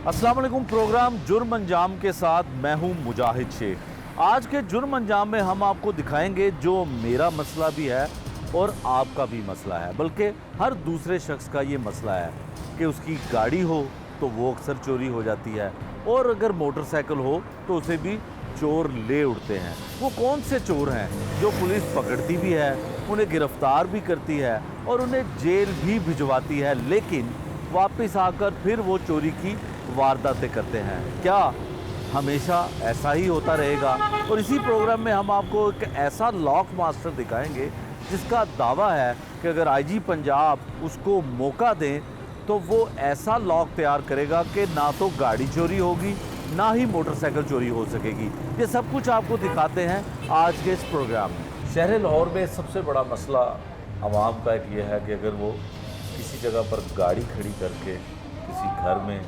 अस्सलाम वालेकुम। प्रोग्राम जुर्म अंजाम के साथ मैं हूं मुजाहिद शेख। आज के जुर्म अंजाम में हम आपको दिखाएंगे जो मेरा मसला भी है और आपका भी मसला है, बल्कि हर दूसरे शख्स का ये मसला है कि उसकी गाड़ी हो तो वो अक्सर चोरी हो जाती है, और अगर मोटरसाइकिल हो तो उसे भी चोर ले उड़ते हैं। वो कौन से चोर हैं जो पुलिस पकड़ती भी है, उन्हें गिरफ्तार भी करती है और उन्हें जेल भी भिजवाती है, लेकिन वापस आकर फिर वो चोरी की वारदातें करते हैं? क्या हमेशा ऐसा ही होता रहेगा? और इसी प्रोग्राम में हम आपको एक ऐसा लॉक मास्टर दिखाएंगे जिसका दावा है कि अगर आईजी पंजाब उसको मौका दें तो वो ऐसा लॉक तैयार करेगा कि ना तो गाड़ी चोरी होगी ना ही मोटरसाइकिल चोरी हो सकेगी। ये सब कुछ आपको दिखाते हैं आज के इस प्रोग्राम में। शहर लाहौर में सबसे बड़ा मसला आवाम का एक ये है कि अगर वो किसी जगह पर गाड़ी खड़ी करके किसी घर में,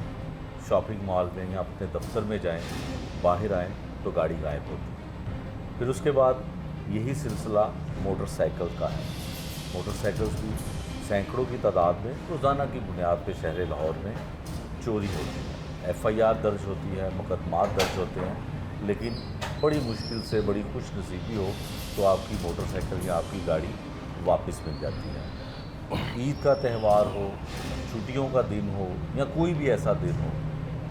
शॉपिंग मॉल में या अपने दफ्तर में जाएं, बाहर आएं तो गाड़ी गायब होती है। फिर उसके बाद यही सिलसिला मोटरसाइकिल का है। मोटरसाइकिल्स भी सैकड़ों की तादाद में रोज़ाना की बुनियाद पर शहर लाहौर में चोरी होती है। FIR दर्ज होती है, मुकदमात दर्ज होते हैं, लेकिन बड़ी मुश्किल से, बड़ी खुशनसीबी हो तो आपकी मोटरसाइकिल या आपकी गाड़ी वापस मिल जाती है। ईद का त्यौहार हो, छुट्टियों का दिन हो या कोई भी ऐसा दिन हो,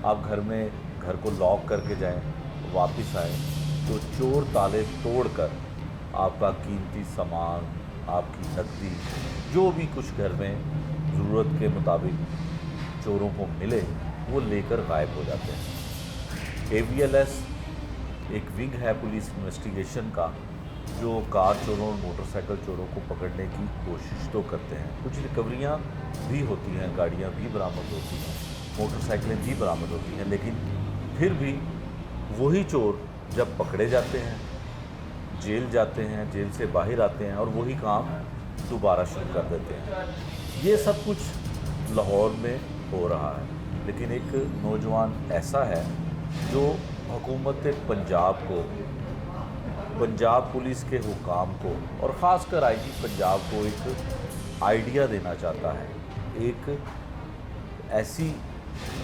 आप घर को लॉक करके जाएं, वापस आएं तो चोर ताले तोड़कर आपका कीमती सामान, आपकी नकदी, जो भी कुछ घर में ज़रूरत के मुताबिक चोरों को मिले वो लेकर गायब हो जाते हैं। AVLS एक विंग है पुलिस इन्वेस्टिगेशन का, जो कार चोरों और मोटरसाइकिल चोरों को पकड़ने की कोशिश तो करते हैं। कुछ रिकवरियां भी होती हैं, गाड़ियां भी बरामद होती हैं, मोटरसाइकिलें भी बरामद होती हैं, लेकिन फिर भी वही चोर जब पकड़े जाते हैं, जेल जाते हैं, जेल से बाहर आते हैं और वही काम दोबारा शुरू कर देते हैं। ये सब कुछ लाहौर में हो रहा है, लेकिन एक नौजवान ऐसा है जो हुकूमत पंजाब को, पंजाब पुलिस के हुकाम को और ख़ासकर IG पंजाब को एक आइडिया देना चाहता है, एक ऐसी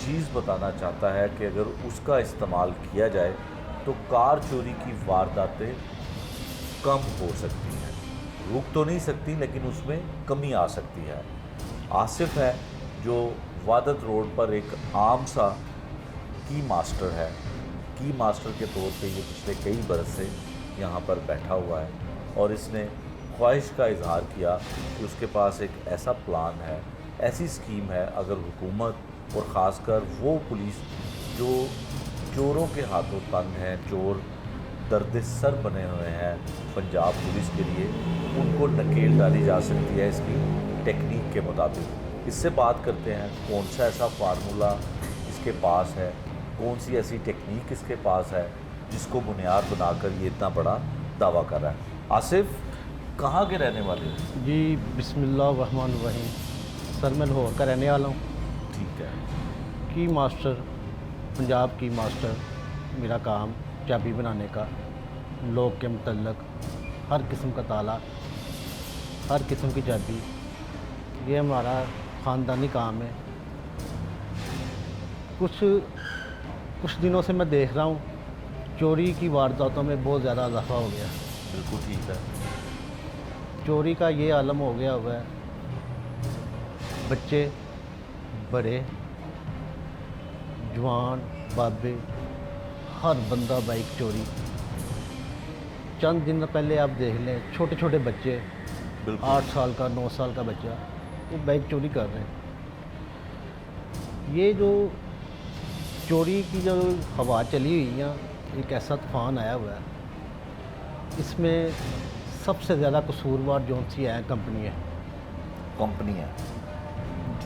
चीज़ बताना चाहता है कि अगर उसका इस्तेमाल किया जाए तो कार चोरी की वारदातें कम हो सकती हैं। रुक तो नहीं सकती, लेकिन उसमें कमी आ सकती है। आसिफ है जो वादत रोड पर एक आम सा की मास्टर है। की मास्टर के तौर पे ये पिछले कई बरस से यहाँ पर बैठा हुआ है और इसने ख्वाहिश का इजहार किया कि उसके पास एक ऐसा प्लान है, ऐसी स्कीम है, अगर हुकूमत और ख़ासकर वो पुलिस जो चोरों के हाथों तंग हैं, चोर दर्द सर बने हुए हैं पंजाब पुलिस के लिए, उनको नकेल डाली जा सकती है इसकी टेक्निक के मुताबिक। इससे बात करते हैं कौन सा ऐसा फार्मूला इसके पास है, कौन सी ऐसी टेक्निक इसके पास है जिसको बुनियाद बनाकर ये इतना बड़ा दावा कर रहा है। आसिफ, कहाँ के रहने वाले हैं? जी बिस्मिल्लाहिर्रहमानिर्रहीम। सर मैं लाहौर का रहने वाला हूँ। ठीक है। की मास्टर, पंजाब की मास्टर, मेरा काम चाबी बनाने का, लॉक के मुतल्लक हर किस्म का ताला, हर किस्म की चाबी, ये हमारा ख़ानदानी काम है। कुछ दिनों से मैं देख रहा हूँ चोरी की वारदातों में बहुत ज़्यादा इजाफा हो गया। बिल्कुल ठीक है। चोरी का ये आलम हो गया हुआ है, बच्चे, बड़े, जवान, बाबे, हर बंदा बाइक चोरी। चंद दिन पहले आप देख लें, छोटे छोटे बच्चे, 8 साल का, 9 साल का बच्चा, वो बाइक चोरी कर रहे हैं। ये जो चोरी की जो हवा चली हुई है, एक ऐसा तूफ़ान आया हुआ है, इसमें सबसे ज़्यादा कसूरवार जो सी है कंपनी है,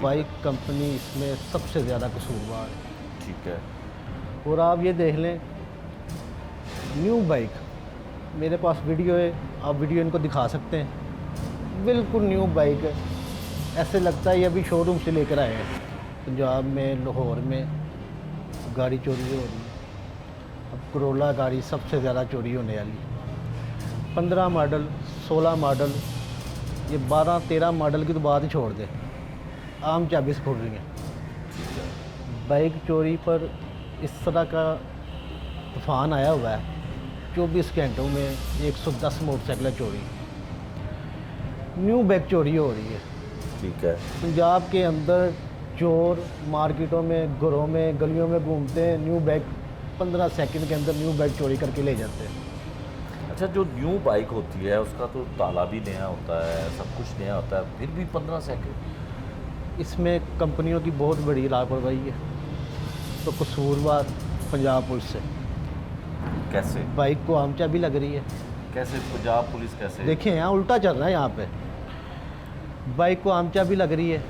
बाइक कंपनी इसमें सबसे ज़्यादा कसूरवार है। ठीक है। और आप ये देख लें, न्यू बाइक, मेरे पास वीडियो है, आप वीडियो इनको दिखा सकते हैं, बिल्कुल न्यू बाइक है, ऐसे लगता है ये अभी शोरूम से लेकर आए हैं। पंजाब में, लाहौर में गाड़ी चोरी हो रही है। अब करोला गाड़ी सबसे ज़्यादा चोरी होने वाली, 15 मॉडल, 16 मॉडल, ये 12-13 मॉडल की तो बात ही छोड़ दे, आम चाबी से खुल रही हैं। बाइक चोरी पर इस तरह का तूफान आया हुआ है, 24 घंटों में 110 मोटरसाइकिलें चोरी, न्यू बाइक चोरी हो रही है। ठीक है। पंजाब के अंदर चोर मार्केटों में, घरों में, गलियों में घूमते हैं, न्यू बाइक 15 सेकंड के अंदर न्यू बाइक चोरी करके ले जाते हैं। अच्छा, जो न्यू बाइक होती है उसका तो ताला भी नया होता है, सब कुछ नया होता है, फिर भी 15 सेकंड? इसमें कंपनियों की बहुत बड़ी लापरवाही है। तो कसूरवार पंजाब पुलिस है। कैसे? बाइक को आम चाबी लग रही है। कैसे पंजाब पुलिस कैसे? देखिए यहाँ उल्टा चल रहा है। यहाँ पे बाइक को आम चाबी लग रही है,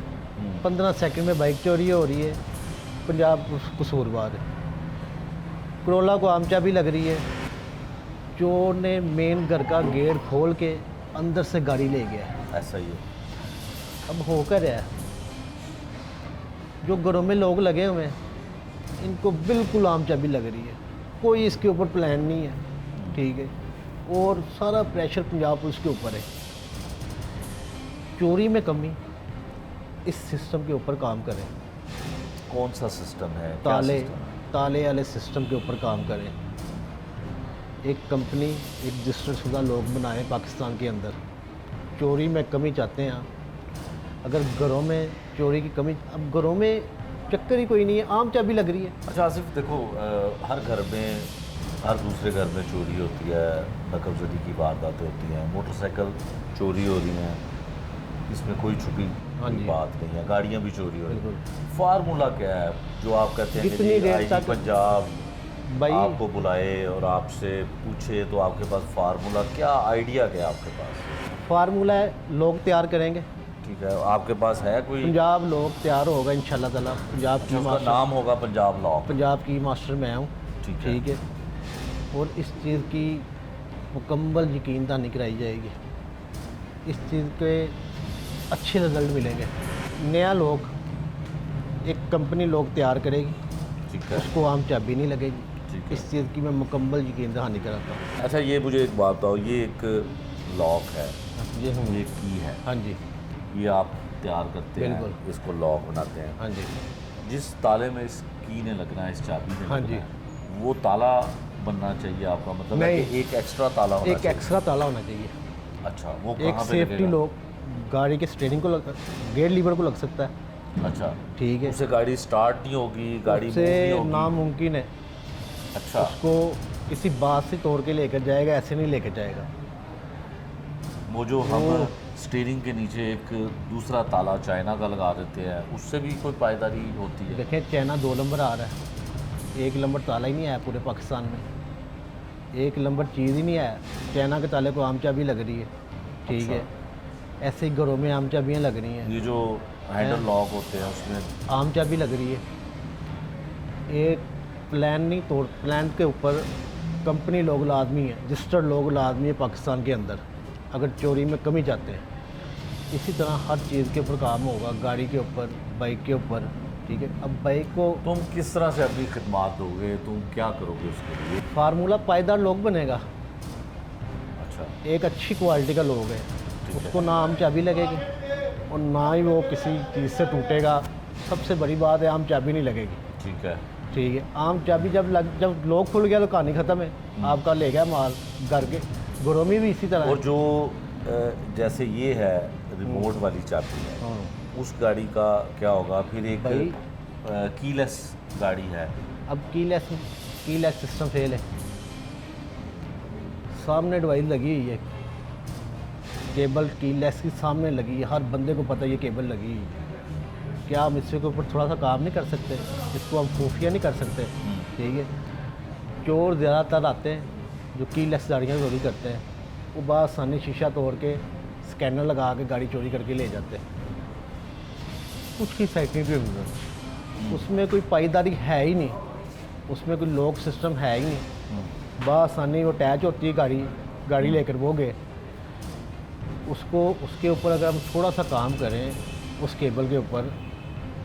15 सेकंड में बाइक चोरी हो रही है। पंजाब कसूरवार है। करोला को आम चाबी लग रही है, चोर ने मेन घर का गेट खोल के अंदर से गाड़ी ले गया। ऐसा ही है। अब होकर है, जो घरों में लोग लगे हुए हैं इनको बिल्कुल आम चाबी लग रही है, कोई इसके ऊपर प्लान नहीं है। ठीक है, और सारा प्रेशर पंजाब पुलिस के ऊपर है। चोरी में कमी, इस सिस्टम के ऊपर काम करें। कौन सा सिस्टम है? क्या ताले सिस्टम है? ताले वाले सिस्टम के ऊपर काम करें। एक कंपनी, एक रजिस्टर्ड शुदा लोग बनाएं पाकिस्तान के अंदर। चोरी में कमी चाहते हैं आप, अगर घरों में चोरी की कमी, अब घरों में चक्कर ही कोई नहीं है, आम चाबी लग रही है। अच्छा आसिफ, देखो हर घर में, हर दूसरे घर में चोरी होती है, नकबजदी की वारदातें होती हैं, मोटरसाइकिल चोरी हो रही हैं, इसमें कोई छुपी हाँ जी। बात नहीं है, गाड़ियाँ भी चोरी हो रही हैं। बिल्कुल। फार्मूला क्या है जो आप कहते हैं कि जितनी जी देर IG तक पंजाब भाई आपको बुलाए और आपसे पूछे तो आपके पास फार्मूला क्या, आइडिया क्या है आपके पास? फार्मूला है, लोग तैयार करेंगे। ठीक है, आपके पास है कोई? पंजाब लोग तैयार होगा इंशाल्लाह ताला। पंजाब की उसका मास्टर, नाम होगा पंजाब लॉ। पंजाब की मास्टर मैं हूँ। ठीक है। ठीक है, और इस चीज़ की मुकम्मल यकीन दहानी कराई जाएगी। इस चीज़ के अच्छे रिजल्ट मिलेंगे। नया लोग, एक कंपनी लोग तैयार करेगी, ठीक है। उसको आम चाबी नहीं लगेगी। ठीक है। इस चीज़ की मैं मुकम्मल यकीन दहानी कराता हूँ। अच्छा, ये मुझे एक बात बताओ, ये एक लॉक है, ये हूँ। ये की है, हाँ जी, ये आप तैयार करते हैं, बिल्कुल। इसको लॉक बनाते हैं। हाँ जी, जिस ताले में इस की ने लगना है, इस चाबी ने हाँ लगना जी। है, वो ताला बनना चाहिए आपका मतलब है नहीं। कि एक एक्स्ट्रा ताला होना एक चाहिए? एक्स्ट्रा ताला होना चाहिए। अच्छा, वो एक कहाँ पे सेफ्टी लगेगा? लोग गाड़ी के स्टीयरिंग को गेयर लीवर को लग सकता है। अच्छा, ठीक है, उससे गाड़ी स्टार्ट नहीं होगी, गाड़ी मूव नहीं उससे होगी? नामुमकिन है। अच्छा, उसको किसी बात से तोड़ के लेकर जाएगा, ऐसे नहीं लेकर जाएगा। वो जो हम वो- स्टीयरिंग के नीचे एक दूसरा ताला चाइना का लगा देते हैं, उससे भी कोई पायदारी होती है? देखें, चाइना 2 नंबर आ रहा है, 1 नंबर ताला ही नहीं आया पूरे पाकिस्तान में। 1 नंबर चीज़ ही नहीं आया। चाइना के ताले को आम चाबी लग रही है। ठीक है, ऐसे ही घरों में आम चाबियाँ लग रही हैं, ये जो हैंडल लॉक होते हैं उसमें आम चाबी लग रही है। एक प्लान नहीं तोड़, प्लान के ऊपर कंपनी लोग लाजमी है, रजिस्टर्ड लोग लाजमी है पाकिस्तान के अंदर, अगर चोरी में कमी चाहते हैं। इसी तरह हर चीज़ के ऊपर काम होगा, गाड़ी के ऊपर, बाइक के ऊपर। ठीक है, अब बाइक को तुम किस तरह से अपनी खिदमात दोगे, तुम क्या करोगे उसके लिए? फार्मूला पायदार लोग बनेगा, अच्छा, एक अच्छी क्वालिटी का लोग है, ठीक है। उसको ना आम चाबी लगेगी और ना ही वो किसी चीज़ से टूटेगा। सबसे बड़ी बात है, आम चाबी नहीं लगेगी। ठीक है। ठीक है, आम चाबी जब लोग खुल गया तो कहानी ख़त्म है। आपका ले गया माल घर के। घरों में भी इसी तरह और है। जो जैसे ये है रिमोट वाली चाबी है, हाँ, उस गाड़ी का क्या होगा? फिर एक भाई- कीलेस गाड़ी है, अब कीलेस सिस्टम फेल है। सामने डिवाइस लगी हुई है, केबल कीलेस की सामने लगी है, हर बंदे को पता है ये केबल लगी हुई है। क्या हम इसके ऊपर थोड़ा सा काम नहीं कर सकते? इसको हम खुफिया नहीं कर सकते? ठीक है, चोर ज़्यादातर आते हैं जो कीलेस गाड़ियाँ चोरी करते हैं, वो बासानी शीशा तोड़ के स्कैनर लगा के गाड़ी चोरी करके ले जाते हैं। कुछ की सेटिंग भी होगी, उसमें कोई पाईदारी है ही नहीं, उसमें कोई लॉक सिस्टम है ही नहीं। बासानी वो अटैच होती है गाड़ी लेकर वो गए, उसको उसके ऊपर अगर हम थोड़ा सा काम करें उस केबल के ऊपर,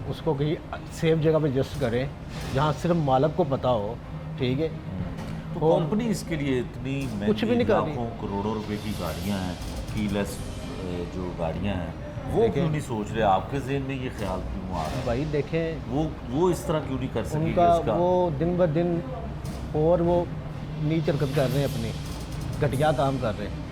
उसको कहीं सेफ जगह पे एडजस्ट करें जहाँ सिर्फ मालक को पता हो। ठीक है, तो और कंपनी इसके लिए इतनी कुछ भी नहीं कर रही। लाखों करोड़ों रुपए की गाड़ियां हैं, कीलेस जो गाड़ियां हैं, वो क्यों नहीं सोच रहे, आपके जहन में ये ख्याल क्यों आ रहा है? भाई देखें, वो इस तरह क्यों नहीं कर सकेंगे उनका उसका? वो दिन ब दिन और वो नीच हरकत कर रहे हैं, अपनी घटिया काम कर रहे हैं।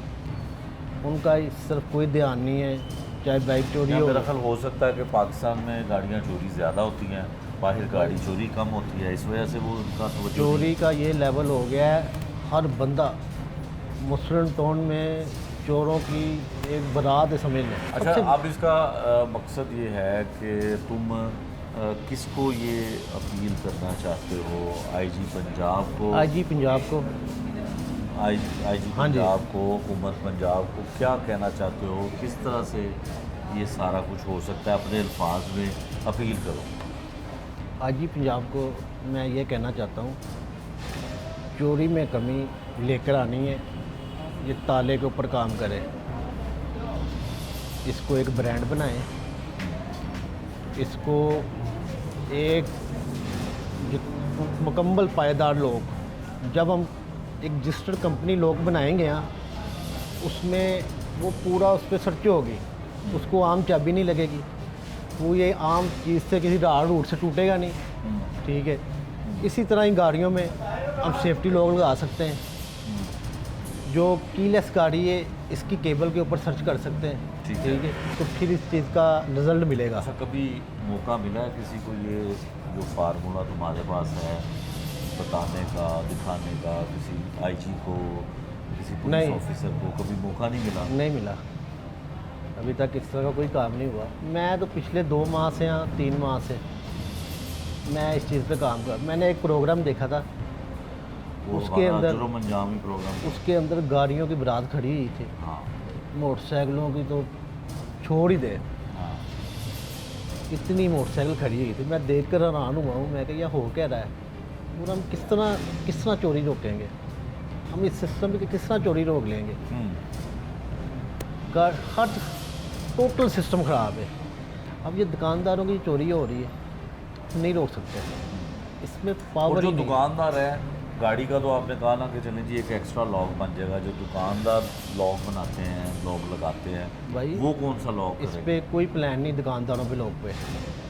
उनका इस तरफ कोई ध्यान नहीं है, चाहे बाइक चोरी या हो। मेरा ख्याल हो सकता है कि पाकिस्तान में गाड़ियाँ चोरी ज़्यादा होती हैं, बाहर गाड़ी चोरी कम होती है, इस वजह से वो उनका तवज्जो चोरी नहीं। का ये लेवल हो गया है, हर बंदा मुस्लिम टाउन में चोरों की एक बारात समझ लें। अच्छा, अब इसका मकसद ये है कि तुम किसको ये अपील करना चाहते हो? आईजी पंजाब को? आईजी पंजाब को, आईजी हाँ जी। पंजाब को, हुकूमत पंजाब को क्या कहना चाहते हो? किस तरह से ये सारा कुछ हो सकता है? अपने अल्फाज में अपील करो। आईजी पंजाब को मैं ये कहना चाहता हूँ, चोरी में कमी लेकर आनी है, ये ताले के ऊपर काम करे, इसको एक ब्रांड बनाएं, इसको एक मुकम्मल पायदार लोग, जब हम एक रजिस्टर्ड कंपनी लोग बनाएंगे यहाँ, उसमें वो पूरा उस पर सर्च होगी, उसको आम चाबी नहीं लगेगी, वो ये आम चीज़ से किसी राड रूट से टूटेगा नहीं, ठीक है। इसी तरह ही गाड़ियों में हम सेफ्टी लॉक लगा सकते हैं, जो कीलेस गाड़ी है इसकी केबल के ऊपर सर्च कर सकते हैं, ठीक ठीक है, तो फिर इस चीज़ का रिजल्ट मिलेगा। अच्छा, कभी मौका मिला है किसी को ये जो फार्मूला तुम्हारे पास है बताने का, दिखाने का, किसी आईजी को, किसी पुलिस नहीं। ऑफिसर को कभी मौका नहीं मिला? नहीं मिला, अभी तक इस तरह का कोई काम नहीं हुआ। मैं तो पिछले 2 माह से या 3 माह से मैं इस चीज़ पे काम कर, मैंने एक प्रोग्राम देखा था, उसके अंदर जुर्म अंजामी प्रोग्राम। उसके अंदर गाड़ियों की बारात खड़ी हुई थी, हाँ मोटरसाइकिलों की तो छोड़ ही दे, हाँ। इतनी मोटरसाइकिल खड़ी हुई थी, मैं देख कर हैरान हुआ हूँ। मैं कहा यह हो क्या रहा है, और हम किस तरह चोरी रोकेंगे, हम इस सिस्टम में किस तरह चोरी रोक लेंगे। हर टोटल सिस्टम ख़राब है। अब ये दुकानदारों की चोरी हो रही है, नहीं रोक सकते, इसमें और पावर जो ही नहीं। दुकानदार है गाड़ी का, तो आपने कहा ना कि चलें जी एक एक्स्ट्रा लॉक बन जाएगा, जो दुकानदार लॉक बनाते हैं, लॉक लगाते हैं, भाई वो कौन सा लॉक इस करेंगे? पे कोई प्लान नहीं दुकानदारों पे, लोग पे।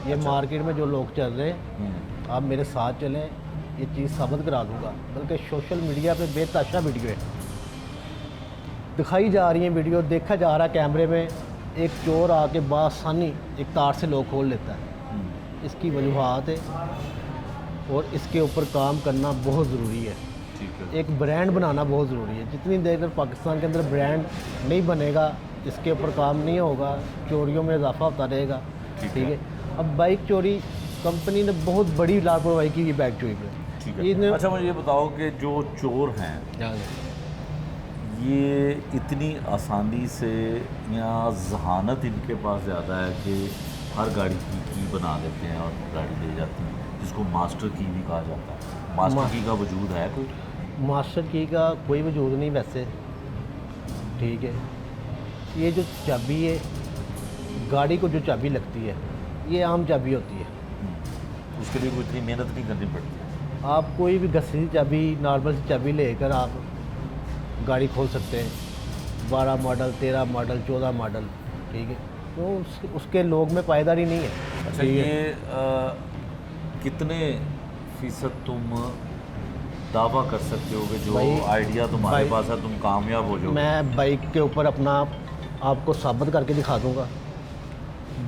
ये अच्छा। मार्केट में जो लोग चल रहे हैं, हम्म, आप मेरे साथ चलें, ये चीज़ साबित करा दूंगा। बल्कि सोशल मीडिया पे बेतहाशा वीडियो है, दिखाई जा रही है वीडियो, देखा जा रहा है कैमरे में, एक चोर आके बासानी एक तार से लॉक खोल लेता है। इसकी वजूहात है और इसके ऊपर काम करना बहुत ज़रूरी है। ठीक है। एक ब्रांड बनाना बहुत ज़रूरी है। जितनी देर तक पाकिस्तान के अंदर ब्रांड नहीं बनेगा, इसके ऊपर काम नहीं होगा, चोरियों में इजाफा होता रहेगा, ठीक ठीक है। है। अब बाइक चोरी, कंपनी ने बहुत बड़ी लापरवाही की बाइक चोरी पे। ठीक ये है। अच्छा, मुझे ये बताओ कि जो चोर हैं ये इतनी आसानी से, या जहानत इनके पास ज़्यादा है कि हर गाड़ी की बना देते हैं और गाड़ी ले जाते हैं, जिसको मास्टर की भी कहा जाता है। मास्टर की का वजूद है कोई? मास्टर की का कोई वजूद नहीं वैसे, ठीक है। ये जो चाबी है, गाड़ी को जो चाबी लगती है, ये आम चाबी होती है। उसके लिए कोई इतनी मेहनत नहीं करनी पड़ती। आप कोई भी घसी चाबी, नॉर्मल सी चाबी लेकर आप गाड़ी खोल सकते हैं, 12 मॉडल, 13 मॉडल, 14 मॉडल, ठीक है। तो उसके लोग में पायदारी नहीं है। अच्छा, ठीक है। ये कितने फ़ीसद तुम दावा कर सकते हो कि जो भाई- आइडिया तुम्हारे भाई- पास है तुम कामयाब हो जाओगे? मैं बाइक के ऊपर अपना आपको साबित करके दिखा दूंगा।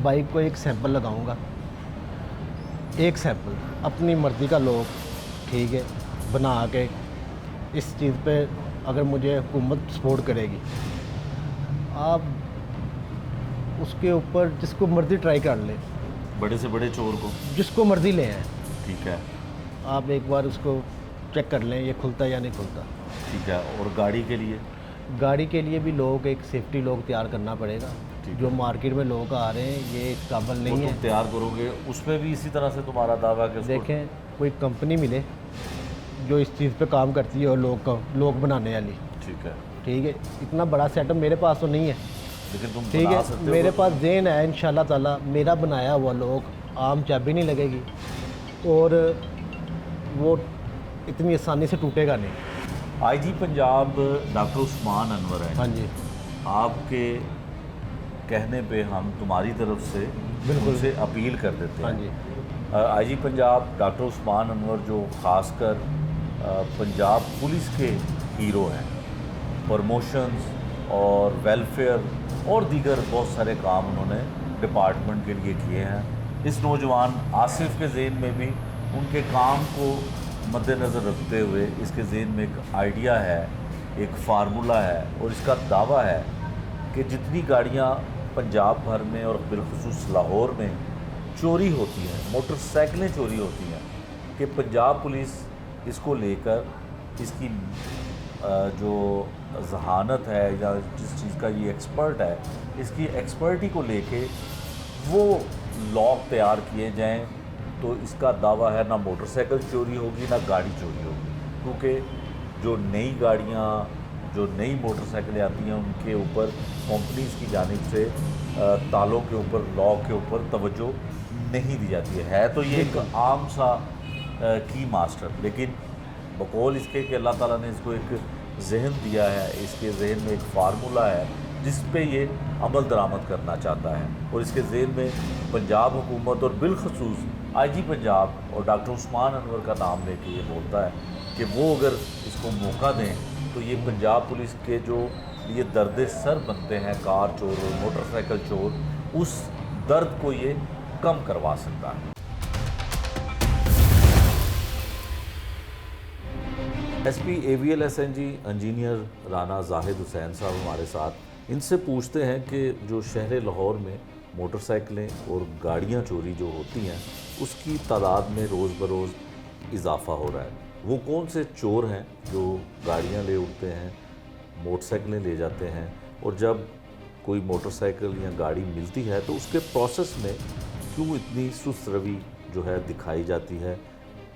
बाइक को एक सैंपल लगाऊंगा, एक सैंपल अपनी मर्ज़ी का लोग, ठीक है, बना के इस चीज़ पे अगर मुझे हुकूमत सपोर्ट करेगी, आप उसके ऊपर जिसको मर्ज़ी ट्राई कर लें, बड़े से बड़े चोर को? जिसको मर्ज़ी ले आएँ, ठीक है। आप एक बार उसको चेक कर लें ये खुलता है या नहीं खुलता। ठीक है। और गाड़ी के लिए? गाड़ी के लिए भी लोग एक सेफ्टी लॉक तैयार करना पड़ेगा। ठीक जो मार्केट में लोग आ रहे हैं ये इस काबिल वो नहीं तुम है। तैयार करोगे, उसमें भी इसी तरह से तुम्हारा दावा है कि उसको- देखें, कोई कंपनी मिले जो इस चीज़ पे काम करती है और लोग बनाने वाली, ठीक है। ठीक है। इतना बड़ा सेटअप मेरे पास तो नहीं है, लेकिन तुम ठीक बना है। सकते हो मेरे तो- पास ज़हन है, इंशाल्लाह ताला मेरा बनाया हुआ लोग आम चाबी नहीं लगेगी और वो इतनी आसानी से टूटेगा नहीं। आईजी पंजाब डॉक्टर उस्मान अनवर है। हाँ जी। आपके कहने पे हम तुम्हारी तरफ से बिल्कुल। उनसे अपील कर देते हाँ हैं। जी। आईजी पंजाब डॉक्टर उस्मान अनवर जो ख़ासकर पंजाब पुलिस के हीरो हैं, प्रमोशंस और वेलफेयर और दीगर बहुत सारे काम उन्होंने डिपार्टमेंट के लिए किए हैं। इस नौजवान आसिफ के ज़हन में भी उनके काम को मद्देनज़र रखते हुए इसके ज़हन में एक आइडिया है, एक फार्मूला है और इसका दावा है कि जितनी गाड़ियाँ पंजाब भर में और बिलखुसूस लाहौर में चोरी होती हैं, मोटरसाइकिलें चोरी होती हैं, कि पंजाब पुलिस इसको लेकर इसकी जो जहानत है या जिस चीज़ का ये एक्सपर्ट है, इसकी एक्सपर्टी को लेके वो लॉक तैयार किए जाएं, तो इसका दावा है ना मोटरसाइकिल चोरी होगी ना गाड़ी चोरी होगी। क्योंकि जो नई गाड़ियाँ, जो नई मोटरसाइकिलें आती हैं उनके ऊपर कंपनीज़ की जानिब से तालों के ऊपर, लॉक के ऊपर तवज्जो नहीं दी जाती है। तो ये एक आम सा की मास्टर, लेकिन बकौल इसके कि अल्लाह ताला ने इसको एक जहन दिया है, इसके जहन में एक फार्मूला है जिस पे ये अमल दरामद करना चाहता है और इसके जहन में पंजाब हुकूमत और बिलखसूस आईजी पंजाब और डॉक्टर उस्मान अनवर का नाम लेके ये बोलता है कि वो अगर इसको मौका दें तो ये पंजाब पुलिस के जो ये दर्द सर बनते हैं कार चोर और मोटरसाइकिल चोर, उस दर्द को ये कम करवा सकता है। SP AVL SNG engineer Rana Zahid Hussain साहब हमारे साथ। इनसे पूछते हैं कि जो शहर लाहौर में मोटरसाइकिलें और गाड़ियां चोरी जो होती हैं उसकी तादाद में रोज़ बरोज़ इजाफ़ा हो रहा है। वो कौन से चोर हैं जो गाड़ियां ले उठते हैं, मोटरसाइकिलें ले जाते हैं, और जब कोई मोटरसाइकिल या गाड़ी मिलती है तो उसके प्रोसेस में क्यों इतनी सुस्त रवि जो है दिखाई जाती है?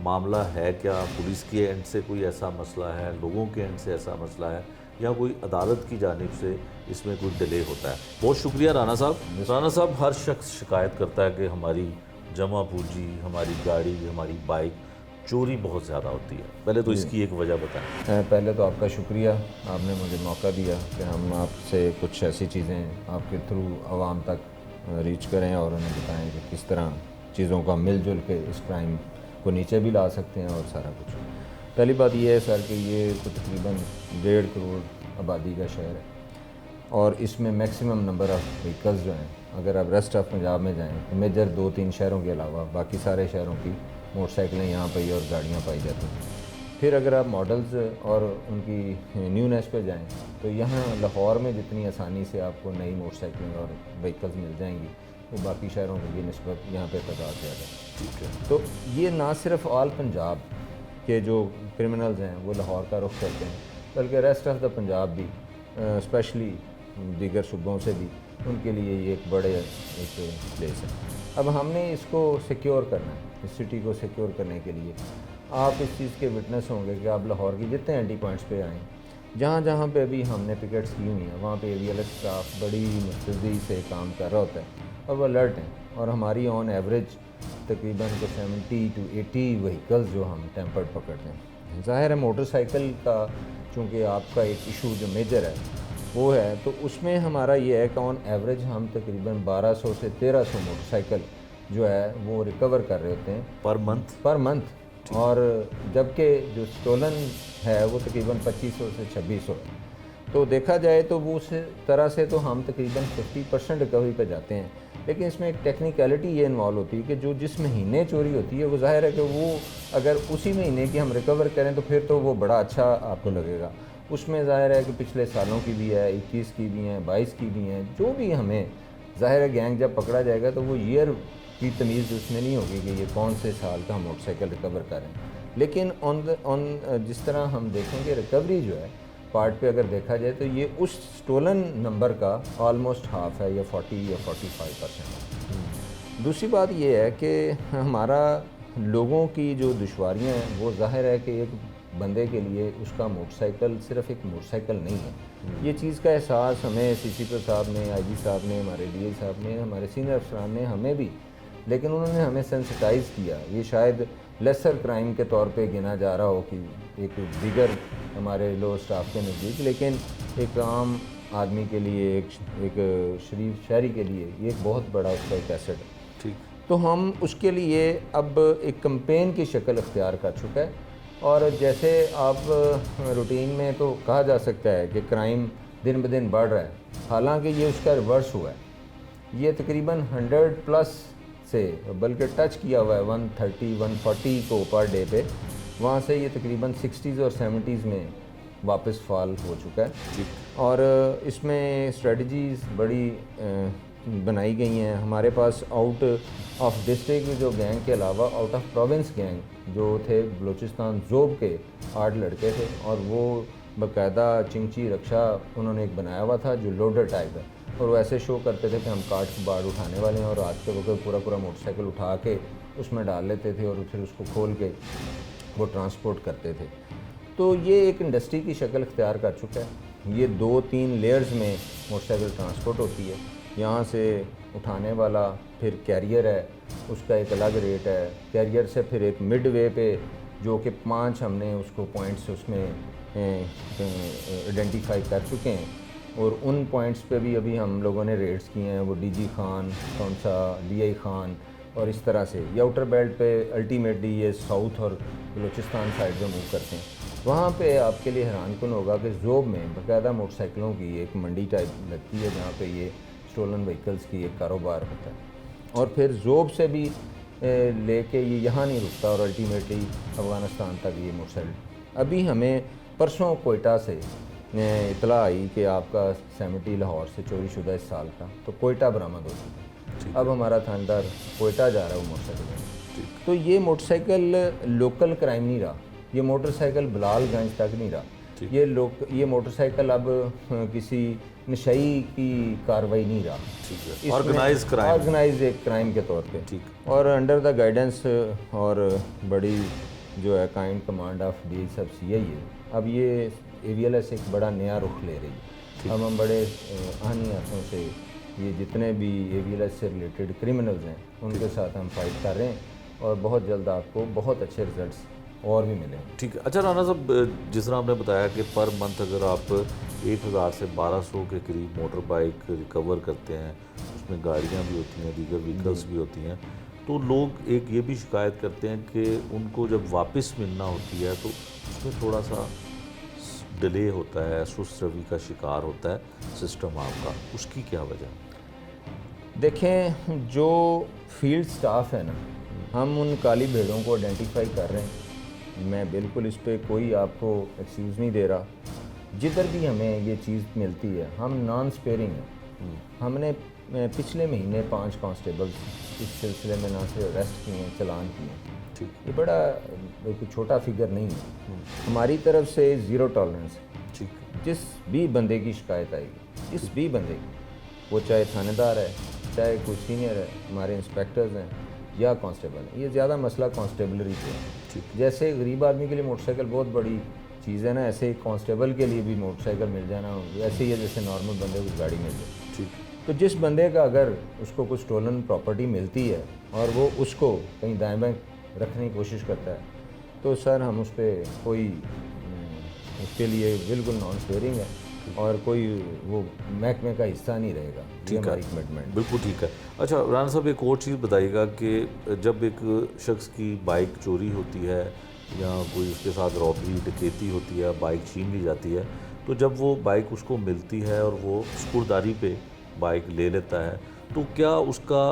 मामला है क्या पुलिस के एंड से कोई ऐसा मसला है, लोगों के एंड से ऐसा मसला है, या कोई अदालत की जानिब से इसमें कोई डिले होता है? बहुत शुक्रिया राना साहब। राना साहब, हर शख्स शिकायत करता है कि हमारी जमा पूंजी, हमारी गाड़ी, हमारी बाइक चोरी बहुत ज़्यादा होती है। पहले तो इसकी एक वजह बताएं। पहले तो आपका शुक्रिया, आपने मुझे मौका दिया कि हम आपसे कुछ ऐसी चीज़ें आपके थ्रू आवाम तक रीच करें और उन्हें बताएं कि किस तरह चीज़ों का मिलजुल के इस क्राइम को नीचे भी ला सकते हैं और सारा कुछ। पहली बात यह है सर कि ये तकरीबन 1.5 करोड़ आबादी का शहर है और इसमें मैक्सिमम नंबर ऑफ़ व्हीकल्स जो हैं, अगर आप रेस्ट ऑफ पंजाब में जाएं तो मेजर 2-3 शहरों के अलावा बाकी सारे शहरों की मोटरसाइकिलें यहाँ पर और गाड़ियाँ पाई जाती हैं। फिर अगर आप मॉडल्स और उनकी न्यूनेस पे जाएं तो यहाँ लाहौर में जितनी आसानी से आपको नई मोटरसाइकिलें और व्हीकल्स मिल जाएंगी वो बाकी शहरों की निस्बत यहाँ पे तादाद ज़्यादा है। ठीक है। तो ये ना सिर्फ ऑल पंजाब के जो क्रिमिनल्स हैं वो लाहौर का रुख करते हैं, बल्कि रेस्ट ऑफ द पंजाब भी, स्पेशली दीगर सूबों से भी, उनके लिए ये एक बड़े एक प्लेस है। अब हमने इसको सिक्योर करना है, इस सिटी को सिक्योर करने के लिए आप इस चीज़ के विटनेस होंगे कि आप लाहौर की जितने एंटी पॉइंट्स पे आएँ, जहाँ जहाँ पे भी हमने पिकेट्स की हुई हैं वहाँ पे AVL स्टाफ बड़ी मुस्तैदी से काम कर रहा होता है और वो अलर्ट हैं। और हमारी ऑन एवरेज तकरीबन 70 to 80 व्हीकल्स जो हम टेम्पर्ड पकड़ते हैं। ज़ाहिर है मोटरसाइकिल का चूँकि आपका एक इशू जो मेजर है वो है, तो उसमें हमारा ये है कि ऑन एवरेज हम तकरीबन 1200 से 1300 मोटरसाइकिल जो है वो रिकवर कर रहे होते हैं पर मंथ। और जबकि जो स्टोलन है वो तकरीबन 2500 से 2600 है। तो देखा जाए तो वो उस तरह से तो हम तकरीबन 50% रिकवरी पे जाते हैं। लेकिन इसमें एक टेक्निकलिटी ये इन्वॉल्व होती है कि जो जिस महीने चोरी होती है वो ज़ाहिर है कि वो अगर उसी महीने की हम रिकवर करें तो फिर तो वो बड़ा अच्छा आपको लगेगा। उसमें ज़ाहिर है कि पिछले सालों की भी है, 21 की भी हैं, 22 की भी हैं, जो भी हमें ज़ाहिर है गैंग जब पकड़ा जाएगा तो वो ईयर की तमीज़ उसमें नहीं होगी कि ये कौन से साल का मोटरसाइकिल रिकवर करें। लेकिन ऑन जिस तरह हम देखेंगे रिकवरी जो है पार्ट पे अगर देखा जाए तो ये उस स्टोलन नंबर का ऑलमोस्ट हाफ है या 40 या 45%। दूसरी बात ये है कि हमारा लोगों की जो दुश्वारियाँ हैं वो ज़ाहिर है कि एक बंदे के लिए उसका मोटरसाइकिल सिर्फ एक मोटरसाइकिल नहीं है। ये चीज़ का एहसास हमें CCP साहब ने, IG साहब ने, हमारे DI साहब ने, हमारे सीनियर अफसरान ने हमें भी, लेकिन उन्होंने हमें सेंसिटाइज़ किया। ये शायद लेसर क्राइम के तौर पे गिना जा रहा हो कि एक दिगर हमारे लो स्टाफ के नज़दीक, लेकिन एक आम आदमी के लिए, एक शरीफ शहरी के लिए ये एक बहुत बड़ा उसका एक एसेट है। ठीक। तो हम उसके लिए अब एक कैंपेन की शक्ल इख्तियार कर चुका है। और जैसे आप रूटीन में तो कहा जा सकता है कि क्राइम दिन ब दिन बढ़ रहा है, हालांकि ये उसका रिवर्स हुआ है। ये तकरीबन 100+ से बल्कि टच किया हुआ है 130 140 को पर डे पे, वहाँ से ये तकरीबन 60s और 70s में वापस फॉल हो चुका है। और इसमें स्ट्रेटजीज़ बड़ी बनाई गई हैं। हमारे पास आउट ऑफ डिस्ट्रिक्ट जो गैंग के अलावा आउट ऑफ प्रोविंस गैंग जो थे बलूचिस्तान ज़ोब के 8 लड़के थे, और वो बाकायदा चिंची रक्षा उन्होंने एक बनाया हुआ था जो लोडर टाइप है, और वो ऐसे शो करते थे कि हम काट के बाढ़ उठाने वाले हैं, और रात के वक्त पूरा मोटरसाइकिल उठा के उसमें डाल लेते थे और फिर उसको खोल के वो ट्रांसपोर्ट करते थे। तो ये एक इंडस्ट्री की शक्ल इख्तियार कर चुका है। ये 2-3 लेयर्स में मोटरसाइकिल ट्रांसपोर्ट होती है। यहाँ से उठाने वाला, फिर कैरियर है, उसका एक अलग रेट है। कैरियर से फिर एक मिड वे पे जो कि 5 हमने उसको पॉइंट्स उसमें आइडेंटिफाई कर चुके हैं, और उन पॉइंट्स पे भी अभी हम लोगों ने रेड्स किए हैं। वो डीजी खान, कौन सा DI खान, और इस तरह से ये आउटर बेल्ट पे अल्टीमेटली ये साउथ और बलूचिस्तान साइड में मूव करते हैं। वहाँ पे आपके लिए हैरानकुन होगा कि ज़ोब में बाकायदा मोटरसाइकिलों की एक मंडी टाइप लगती है जहाँ पे ये स्टोलन व्हीकल्स की एक कारोबार होता है। और फिर ज़ोब से भी लेके ये यहाँ नहीं रुकता और अल्टीमेटली अफ़गानिस्तान तक ये मोटरसाइकिल। अभी हमें परसों कोयटा से इतला आई कि आपका 70 लाहौर से चोरी शुदा इस साल का, तो कोयटा बरामद हो चुका है। अब हमारा थानेदार कोयटा जा रहा है वो मोटरसाइकिल। तो ये मोटरसाइकिल लोकल क्राइम नहीं रहा, ये मोटरसाइकिल बिलालगंज तक नहीं रहा, ये मोटरसाइकिल अब किसी नशई की कार्रवाई नहीं रहा, ऑर्गेनाइज एक क्राइम के तौर पे। ठीक। और अंडर द गाइडेंस और बड़ी जो है काइंड कमांड ऑफ DI सब CI है, अब ये AVLS एक बड़ा नया रुख ले रही है। अब हम बड़े आहनी हाथों से ये जितने भी AVLS से रिलेटेड क्रिमिनल्स हैं उनके साथ हम फाइट कर रहे हैं, और बहुत जल्द आपको बहुत अच्छे रिजल्ट्स और भी मिले। ठीक है। अच्छा राना साहब, जिस तरह आपने बताया कि पर मंथ अगर आप 1000 से 1200 के करीब मोटर बाइक रिकवर करते हैं, उसमें गाड़ियाँ भी होती हैं, दीगर व्हीकल्स भी होती हैं, तो लोग एक ये भी शिकायत करते हैं कि उनको जब वापस मिलना होती है तो उसमें थोड़ा सा डिले होता है, सुस्त रवि का शिकार होता है सिस्टम आपका, उसकी क्या वजह? देखें, जो फील्ड स्टाफ है ना, हम उन काली भेड़ों को आइडेंटिफाई कर रहे हैं। मैं बिल्कुल इस पे कोई आपको एक्सक्यूज़ नहीं दे रहा। जिधर भी हमें ये चीज़ मिलती है हम नॉन स्पेयरिंग हैं। हमने पिछले महीने 5 कांस्टेबल्स इस सिलसिले में ना से अरेस्ट किए हैं, चलान किए हैं। ठीक, ये बड़ा एक छोटा फिगर नहीं है। हमारी तरफ से 0 टॉलरेंस। ठीक, जिस भी बंदे की शिकायत आएगी, जिस भी बंदे की, वो चाहे थानेदार है, चाहे कोई सीनियर है, हमारे इंस्पेक्टर्स हैं या कांस्टेबल है, ये ज़्यादा मसला कांस्टेबलरी पे है। ठीक, जैसे गरीब आदमी के लिए मोटरसाइकिल बहुत बड़ी चीज़ है ना, ऐसे कांस्टेबल के लिए भी मोटरसाइकिल मिल जाना वैसे ही है जैसे नॉर्मल बंदे को गाड़ी मिल जाए। ठीक, तो जिस बंदे का अगर उसको कुछ स्टोलन प्रॉपर्टी मिलती है और वो उसको कहीं दाएँ बाएँ रखने की कोशिश करता है, तो सर हम उस पर कोई उसके लिए बिल्कुल नॉन स्पेयरिंग है और कोई वो महकमे का हिस्सा नहीं रहेगा। ये हमारी कमिटमेंट। बिल्कुल ठीक है। अच्छा राना साहब, एक और चीज़ बताइएगा कि जब एक शख्स की बाइक चोरी होती है या कोई उसके साथ रॉबरी डकैती होती है, बाइक छीन ली जाती है, तो जब वो बाइक उसको मिलती है और वो सुपुर्दारी पे बाइक ले लेता है, तो क्या उसका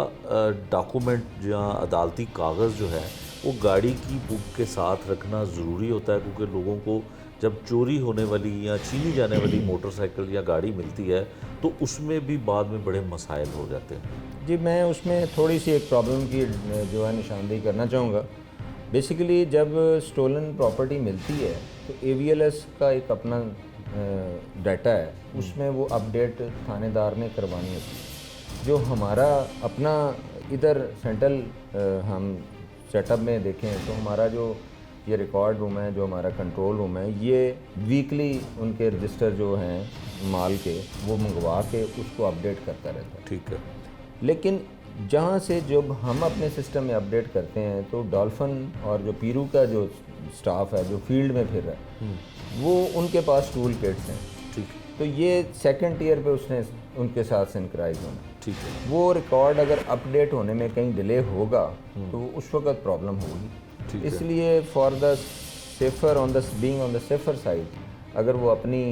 डॉक्यूमेंट या अदालती कागज़ जो है वो गाड़ी की बुक के साथ रखना ज़रूरी होता है? क्योंकि लोगों को जब चोरी होने वाली या छीनी जाने वाली मोटरसाइकिल या गाड़ी मिलती है तो उसमें भी बाद में बड़े मसाइल हो जाते हैं। जी, मैं उसमें थोड़ी सी एक प्रॉब्लम की जो है निशानदेही करना चाहूँगा। बेसिकली जब स्टोलन प्रॉपर्टी मिलती है तो AVLS का एक अपना डाटा है, उसमें वो अपडेट थानेदार ने करवानी होती है। जो हमारा अपना इधर सेंट्रल हम सेटअप में देखें तो हमारा जो ये रिकॉर्ड रूम है, जो हमारा कंट्रोल रूम है, ये वीकली उनके रजिस्टर जो हैं माल के वो मंगवा के उसको अपडेट करता रहता है। ठीक है। लेकिन जहाँ से जब हम अपने सिस्टम में अपडेट करते हैं तो डॉल्फिन और जो पीरू का जो स्टाफ है जो फील्ड में फिर रहा है, वो उनके पास टूल किट्स हैं। ठीक, तो ये सेकंड ईयर पे उसने उनके साथ सिंक्राइज होना। ठीक है। वो रिकॉर्ड अगर अपडेट होने में कहीं डिले होगा तो उस वक्त प्रॉब्लम ठीक होगी। है। इसलिए for the safer on the being on the safer side, अगर वो अपनी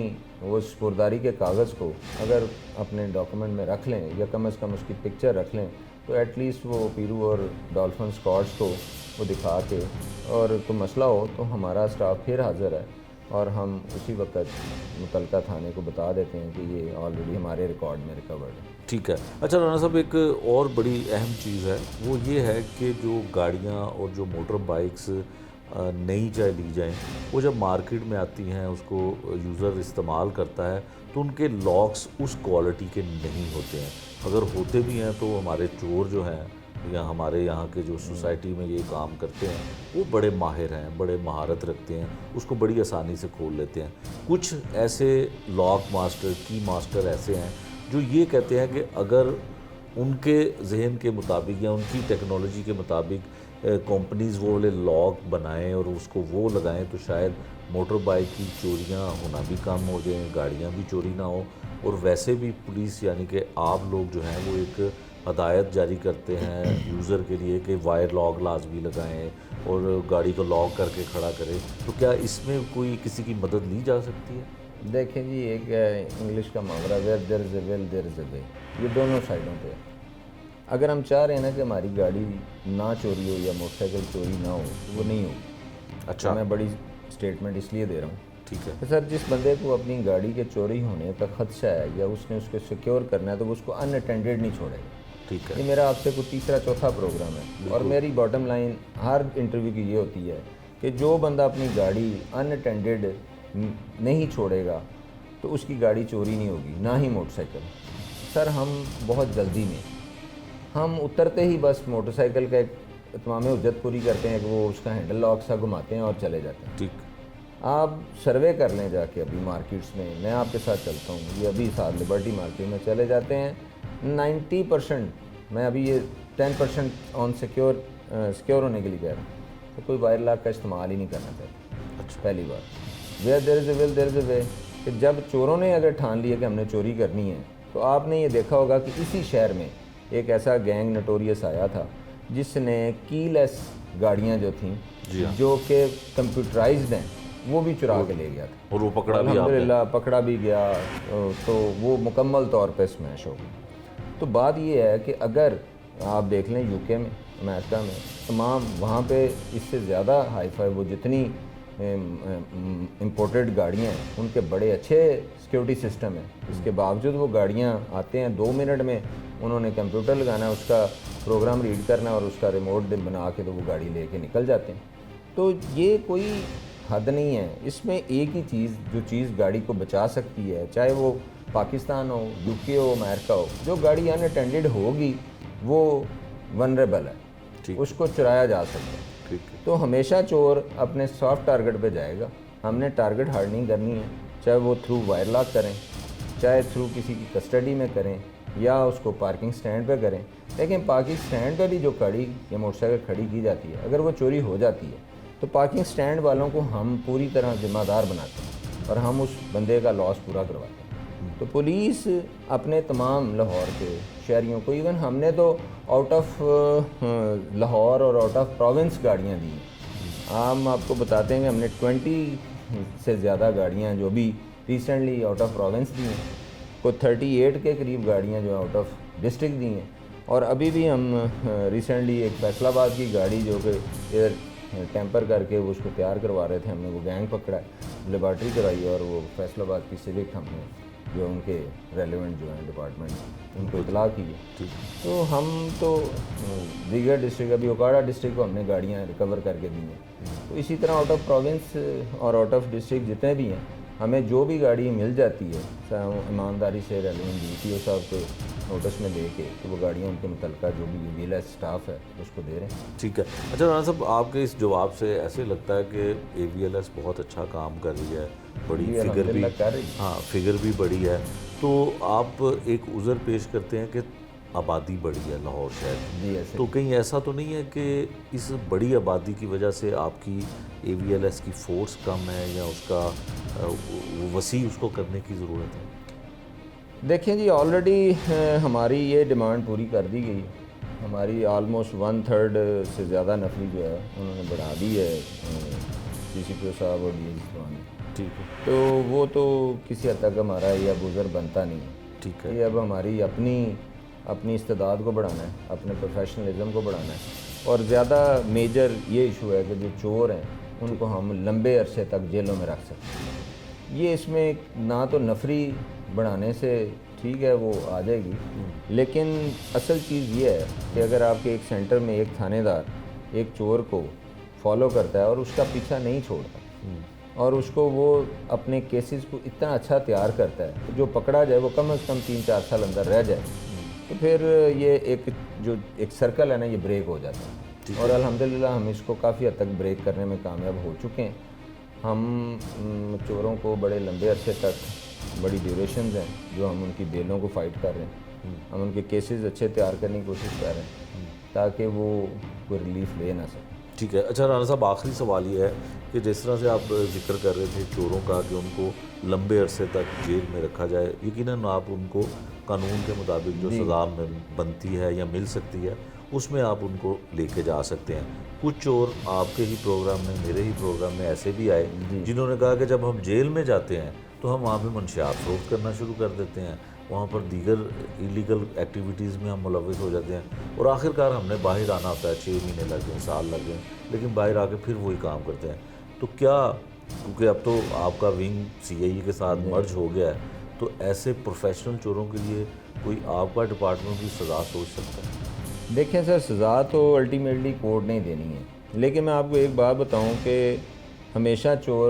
वो स्पुरदारी के कागज़ को अगर अपने डॉक्यूमेंट में रख लें या कम से कम उसकी पिक्चर रख लें, तो एटलीस्ट वो पीरू और डॉल्फिन स्क्वाड्स को वो दिखा के, और कोई मसला हो तो हमारा स्टाफ फिर हाज़िर है और हम उसी वक्त मुतलका थाने को बता देते हैं कि ये ऑलरेडी हमारे रिकॉर्ड में रिकवर्ड है। ठीक है। अच्छा राना साहब, एक और बड़ी अहम चीज़ है, वो ये है कि जो गाड़ियाँ और जो मोटर बाइक्स नई चाहे ली जाएं, वो जब मार्केट में आती हैं, उसको यूज़र इस्तेमाल करता है, तो उनके लॉक्स उस क्वालिटी के नहीं होते हैं। अगर होते भी हैं तो हमारे चोर जो हैं या हमारे यहाँ के जो सोसाइटी में ये काम करते हैं, वो बड़े माहिर हैं, बड़े महारत रखते हैं, उसको बड़ी आसानी से खोल लेते हैं। कुछ ऐसे लॉक मास्टर, की मास्टर ऐसे हैं जो ये कहते हैं कि अगर उनके जहन के मुताबिक या उनकी टेक्नोलॉजी के मुताबिक कंपनीज़ वो वाले लॉक बनाएं और उसको वो लगाएं, तो शायद मोटर बाइक की चोरियां होना भी कम हो जाएं, गाड़ियां भी चोरी ना हो। और वैसे भी पुलिस यानी कि आप लोग जो हैं वो एक हदायत जारी करते हैं यूज़र के लिए कि वायर लॉक लाजमी लगाएं और गाड़ी को लॉक करके खड़ा करें। तो क्या इसमें कोई किसी की मदद ली जा सकती है? देखें जी, एक इंग्लिश का मुहावरा, where there is a will there is a way, ये दोनों साइडों पे है। अगर हम चाह रहे हैं ना कि हमारी गाड़ी ना चोरी हो या मोटरसाइकिल चोरी ना हो, तो वो नहीं होगी। अच्छा। तो मैं बड़ी स्टेटमेंट इसलिए दे रहा हूँ ठीक है। कि सर, जिस बंदे को अपनी गाड़ी के चोरी होने का खदशा है या उसने उसको सिक्योर करना है, तो वो उसको अनअटेंडेड नहीं छोड़ेगा। ठीक है। ये मेरा आपसे कोई तीसरा चौथा प्रोग्राम है, और मेरी बॉटम लाइन हर इंटरव्यू की ये होती है कि जो बंदा अपनी गाड़ी अनअटेंडेड नहीं छोड़ेगा तो उसकी गाड़ी चोरी नहीं होगी, ना ही मोटरसाइकिल। सर, हम बहुत जल्दी में, हम उतरते ही बस मोटरसाइकिल का एक तमाम उज्जत पूरी करते हैं कि वो उसका हैंडल लॉक सा घुमाते हैं और चले जाते हैं। ठीक। आप सर्वे कर लें जाके अभी मार्केट्स में, मैं आपके साथ चलता हूँ, ये अभी साथ लिबर्टी मार्केट में चले जाते हैं, 90%, मैं अभी ये 10% ऑन सिक्योर होने के लिए कह रहा हूँ, तो कोई वायर लॉक का इस्तेमाल ही नहीं करना चाहता। अच्छा। पहली बार, where there is a will there is a way, कि जब चोरों ने अगर ठान लिया कि हमने चोरी करनी है, तो आपने ये देखा होगा कि इसी शहर में एक ऐसा गैंग नटोरियस आया था जिसने कीलेस गाड़ियाँ जो थीं, जी हाँ। जो कि कंप्यूटराइज्ड हैं, वो भी चुरा के ले गया था, और वो पकड़ा भी आपने? अल्हम्दुलिल्लाह पकड़ा भी गया। तो वो मुकम्मल तौर पे स्मैश हो गई। तो बात ये है कि अगर आप देख लें यूके में, अमेरिका में, तमाम वहाँ पे इससे ज़्यादा हाई फाई वो जितनी इंपोर्टेड गाड़ियाँ हैं, उनके बड़े अच्छे सिक्योरिटी सिस्टम है। इसके बावजूद वो गाड़ियाँ आते हैं 2 मिनट में, उन्होंने कंप्यूटर लगाना है, उसका प्रोग्राम रीड करना है और उसका रिमोट बना के तो वो गाड़ी लेके निकल जाते हैं। तो ये कोई हद नहीं है। इसमें एक ही चीज़, जो चीज़ गाड़ी को बचा सकती है, चाहे वो पाकिस्तान हो, यूके हो, अमेरिका हो, जो गाड़ी अनअटेंडेड होगी वो वनरेबल है, ठीक। उसको चुराया जा सकता है। ठीक है। तो हमेशा चोर अपने सॉफ्ट टारगेट पे जाएगा। हमने टारगेट हार्डनिंग करनी है, चाहे वो थ्रू वायर लॉक करें, चाहे थ्रू किसी की कस्टडी में करें, या उसको पार्किंग स्टैंड पे करें। लेकिन पार्किंग स्टैंड पे भी जो गाड़ी या मोटरसाइकिल खड़ी की जाती है, अगर वो चोरी हो जाती है, तो पार्किंग स्टैंड वालों को हम पूरी तरह ज़िम्मेदार बनाते हैं और हम उस बंदे का लॉस पूरा करवाते हैं। तो पुलिस अपने तमाम लाहौर के शहरियों को, इवन हमने तो आउट ऑफ लाहौर और आउट ऑफ प्रोविंस गाड़ियाँ दी हैं। हम आपको बताते हैं कि हमने 20 से ज़्यादा गाड़ियाँ जो भी रिसेंटली आउट ऑफ प्रोविंस दी हैं, कोई 38 के करीब गाड़ियाँ जो आउट ऑफ डिस्ट्रिक्ट दी हैं, और अभी भी हम रिसेंटली एक फैसलाबाद की गाड़ी जो कि एयर टेम्पर करके वो उसको तैयार करवा रहे थे, हमने वो गैंग पकड़ा, लेबॉर्ट्री कराई और वो फैसलाबाद की सिविक हमने जो उनके रेलेवेंट जो हैं डिपार्टमेंट उनको इतला की है। तो हम तो दीगर डिस्ट्रिक्ट, अभी ओकाड़ा डिस्ट्रिक्ट को हमने गाड़ियाँ रिकवर करके दी हैं। तो इसी तरह आउट ऑफ प्रोविंस और आउट ऑफ डिस्ट्रिक्ट जितने भी हैं, हमें जो भी गाड़ी मिल जाती है, ईमानदारी से रेलेवेंट DPO साहब को नोटिस में दे के, तो वो गाड़ियाँ उनके मुतलका जो भी वीलेस स्टाफ है उसको दे रहे हैं। ठीक है। अच्छा राना साहब, आपके इस जवाब से ऐसे लगता है कि AVLS बहुत अच्छा काम कर रही है, बड़ी जी, फिगर भी, अल्हम्दुलिल्लाह कर रही है। हाँ फिगर भी बड़ी है। तो आप एक उज़र पेश करते हैं कि आबादी बढ़ी है लाहौर शहर की, जी ऐसे तो कहीं ऐसा तो नहीं है कि इस बड़ी आबादी की वजह से आपकी AVLS की फ़ोर्स कम है या उसका वसी उसको करने की ज़रूरत है? देखें जी, ऑलरेडी हमारी ये डिमांड पूरी कर दी गई है। हमारी ऑलमोस्ट 1/3 से ज़्यादा नफरी जो है उन्होंने बढ़ा दी है CCPO साहब और DG ने। ठीक है, तो वो तो किसी हद तक हमारा ये अब उज़र बनता नहीं है। ठीक है। ये अब हमारी अपनी इस्तेदाद को बढ़ाना है, अपने प्रोफेशनलिज्म को बढ़ाना है, और ज़्यादा मेजर ये इशू है कि जो चोर हैं उनको हम लंबे अरसे तक जेलों में रख सकते हैं। ये इसमें ना तो नफरी बढ़ाने से ठीक है वो आ जाएगी, लेकिन असल चीज़ ये है कि अगर आपके एक सेंटर में एक थानेदार एक चोर को फॉलो करता है और उसका पीछा नहीं छोड़ता और उसको वो अपने केसेस को इतना अच्छा तैयार करता है कि जो पकड़ा जाए वो कम से कम 3-4 साल अंदर रह जाए, तो फिर ये एक सर्कल है ना, ये ब्रेक हो जाता है। और अल्हम्दुलिल्लाह हम इसको काफ़ी हद तक ब्रेक करने में कामयाब हो चुके हैं। हम चोरों को बड़े लंबे अरसे तक, बड़ी ड्यूरेशंस हैं जो हम उनकी बेलों को फ़ाइट कर रहे हैं, हम उनके केसेस अच्छे तैयार करने की कोशिश कर रहे हैं ताकि वो कोई रिलीफ ले ना सकें। ठीक है। अच्छा राना साहब, आखिरी सवाल ये है कि जिस तरह से आप जिक्र कर रहे थे चोरों का कि उनको लंबे अरसे तक जेल में रखा जाए, यकीनन आप उनको कानून के मुताबिक जो सज़ा बनती है या मिल सकती है उसमें आप उनको लेके जा सकते हैं। कुछ चोर आपके ही प्रोग्राम में, मेरे ही प्रोग्राम में ऐसे भी आए जिन्होंने कहा कि जब हम जेल में जाते हैं तो हम वहाँ पे मंशियात फरोख्त करना शुरू कर देते हैं, वहाँ पर दीगर इलीगल एक्टिविटीज़ में हम मुलविस हो जाते हैं और आखिरकार हमने बाहर आना होता है, 6 महीने लग गए, साल लग गए, लेकिन बाहर आके फिर वही काम करते हैं। तो क्या, क्योंकि अब तो आपका विंग CIE के साथ मर्ज हो गया है, तो ऐसे प्रोफेशनल चोरों के लिए कोई आपका डिपार्टमेंट भी सज़ा सोच सकता है? देखें सर, सज़ा तो अल्टीमेटली कोर्ट नहीं देनी है, लेकिन मैं आपको एक बात बताऊं कि हमेशा चोर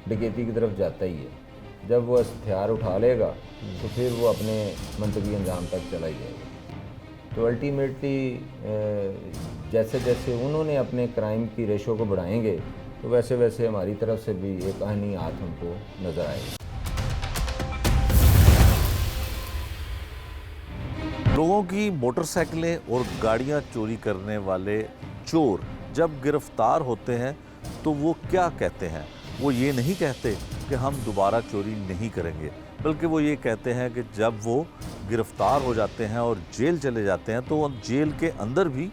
डकैती की तरफ जाता ही है। जब वो हथियार उठा लेगा तो फिर वो अपने मंतवी अंजाम तक चला ही जाएगा। तो अल्टीमेटली जैसे जैसे उन्होंने अपने क्राइम की रेशो को बढ़ाएंगे तो वैसे वैसे हमारी तरफ से भी एक आहनी हाथ हमको नज़र आएगा। लोगों की मोटरसाइकिलें और गाड़ियां चोरी करने वाले चोर जब गिरफ्तार होते हैं तो वो क्या कहते हैं? वो ये नहीं कहते कि हम दोबारा चोरी नहीं करेंगे, बल्कि वो ये कहते हैं कि जब वो गिरफ्तार हो जाते हैं और जेल चले जाते हैं तो जेल के अंदर भी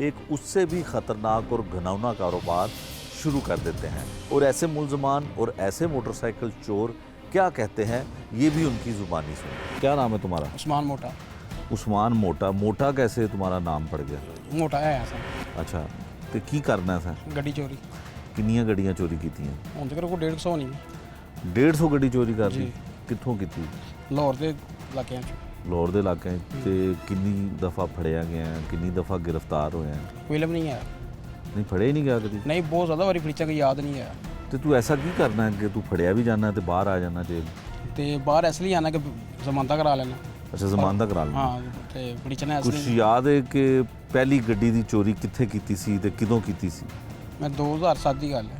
एक उससे भी ख़तरनाक और घिनौना कारोबार शुरू कर देते हैं। और ऐसे मुलजमान और ऐसे मोटरसाइकिल चोर क्या कहते हैं, ये भी उनकी ज़ुबानी सुनो। क्या नाम है तुम्हारा? उस्मान मोटा। उस्मान मोटा। मोटा कैसे तुम्हारा नाम पड़ गया? मोटा है ऐसा। अच्छा, तो की करना है सर? गड्डी चोरी। किन्नियां गड्डियां चोरी कीतियां? ਹੁਣ ਤੱਕ ਕੋਈ 150 ਹੋਣੀ 150 ਗੱਡੀ ਚੋਰੀ ਕਰਤੀ? ਜੀ। ਕਿੱਥੋਂ ਕੀਤੀ? ਲਾਹੌਰ ਦੇ ਇਲਾਕਿਆਂ 'ਚ। ਲਾਹੌਰ ਦੇ ਇਲਾਕੇ 'ਚ। ਤੇ ਕਿੰਨੀ ਦਫਾ ਫੜਿਆ ਗਿਆ, ਕਿੰਨੀ ਦਫਾ ਗ੍ਰਿਫਤਾਰ ਹੋਇਆ? ਕੋਈ ਇਲਮ ਨਹੀਂ ਹੈ। ਨਹੀਂ ਫੜਿਆ ਹੀ ਨਹੀਂ ਗਿਆ ਕਦੀ? ਨਹੀਂ, ਬਹੁਤ ਜ਼ਿਆਦਾ ਵਾਰੀ ਫੜੀਚਾ, ਕੋਈ ਯਾਦ ਨਹੀਂ ਹੈ। ਤੇ ਤੂੰ ਐਸਾ ਕੀ ਕਰਨਾ ਹੈ ਕਿ ਤੂੰ ਫੜਿਆ ਵੀ ਜਾਣਾ ਤੇ ਬਾਹਰ ਆ ਜਾਣਾ ਜੇਲ੍ਹ? ਤੇ ਬਾਹਰ ਇਸ ਲਈ ਆਣਾ ਕਿ ਜ਼ਮਾਨਤ ਕਰਾ ਲੈਣਾ। ਅੱਛਾ, ਜ਼ਮਾਨਤ ਕਰਾ ਲੈਣਾ। ਹਾਂ, ਤੇ ਫੜੀਚਾ ਨੇ ਇਸ ਕੁਛ ਲਈ। ਯਾਦ ਹੈ ਕਿ ਪਹਿਲੀ ਗੱਡੀ ਦੀ ਚੋਰੀ ਕਿੱਥੇ ਕੀਤੀ ਸੀ ਤੇ ਕਦੋਂ ਕੀਤੀ ਸੀ? ਮੈਂ 2007 ਦੀ ਗੱਲ ਹੈ।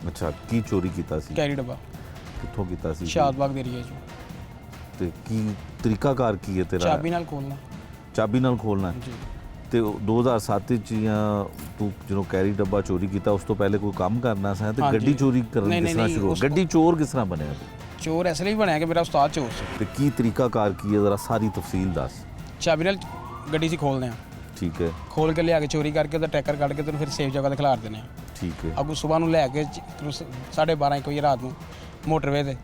ਅੱਛਾ, ਕੀ ਚੋਰੀ ਕੀਤਾ ਸੀ? ਕੈਰੀ ਡੱਬਾ ਕਿੱਥੋਂ ਕੀਤਾ ਸੀ? ਸ਼ਾਦਬਾਗ ਦੇ ਏਰੀਏ 'ਚ। ਤੇ ਕੀ ਤਰੀਕਾਕਾਰ ਕੀ ਹੈ ਤੇਰਾ? ਚਾਬੀ ਨਾਲ ਖੋਲਣਾ। ਚਾਬੀ ਨਾਲ ਖੋਲਣਾ ਹੈ? ਜੀ। ਤੇ 2007 ਚ ਜਾਂ ਤੂੰ ਜਦੋਂ ਕੈਰੀ ਡੱਬਾ ਚੋਰੀ ਕੀਤਾ ਉਸ ਤੋਂ ਪਹਿਲੇ ਕੋਈ ਕੰਮ ਕਰਨਾ ਸੀ ਤੇ ਹਾਂਜੀ। ਗੱਡੀ ਚੋਰੀ ਕਰਨ ਨਹੀਂ, ਕਿਸ ਤਰ੍ਹਾਂ ਨਹੀਂ, ਸ਼ੁਰੂ? ਉਸ- ਗੱਡੀ ਚੋਰ ਕਿਸ ਤਰ੍ਹਾਂ ਬਣਿਆ ਤੂੰ? ਚੋਰ ਇਸ ਲਈ ਬਣਿਆ ਕਿ ਮੇਰਾ ਉਸਤਾਦ ਚੋਰ ਸੀ। ਤੇ ਕੀ ਤਰੀਕਾਕਾਰ ਕੀ ਹੈ, ਜ਼ਰਾ ਸਾਰੀ ਤਫਸੀਲ ਦੱਸ। ਚਾਬੀ ਨਾਲ ਗੱਡੀ 'ਚ ਖੋਲਦੇ ਆ, ਠੀਕ ਹੈ, ਖੋਲ ਕੇ ਲਿਆ ਕੇ ਚੋਰੀ ਕਰਕੇ ਉਹਦਾ ਟੈਕਰ ਕੱਢ ਕੇ ਤੈਨੂੰ ਫਿਰ ਸੇਫ ਜਗ੍ਹਾ ਤੇ ਖਿਲਾਰ ਦਿੰਦੇ ਆ। ਠੀਕ ਹੈ, ਅੱਗੋਂ ਸਵੇਰ ਨੂੰ ਲੈ ਕੇ 12:30 1 ਵਜੇ ਰਾਤ ਨੂੰ ਮੋਟਰਵੇ ਤੇ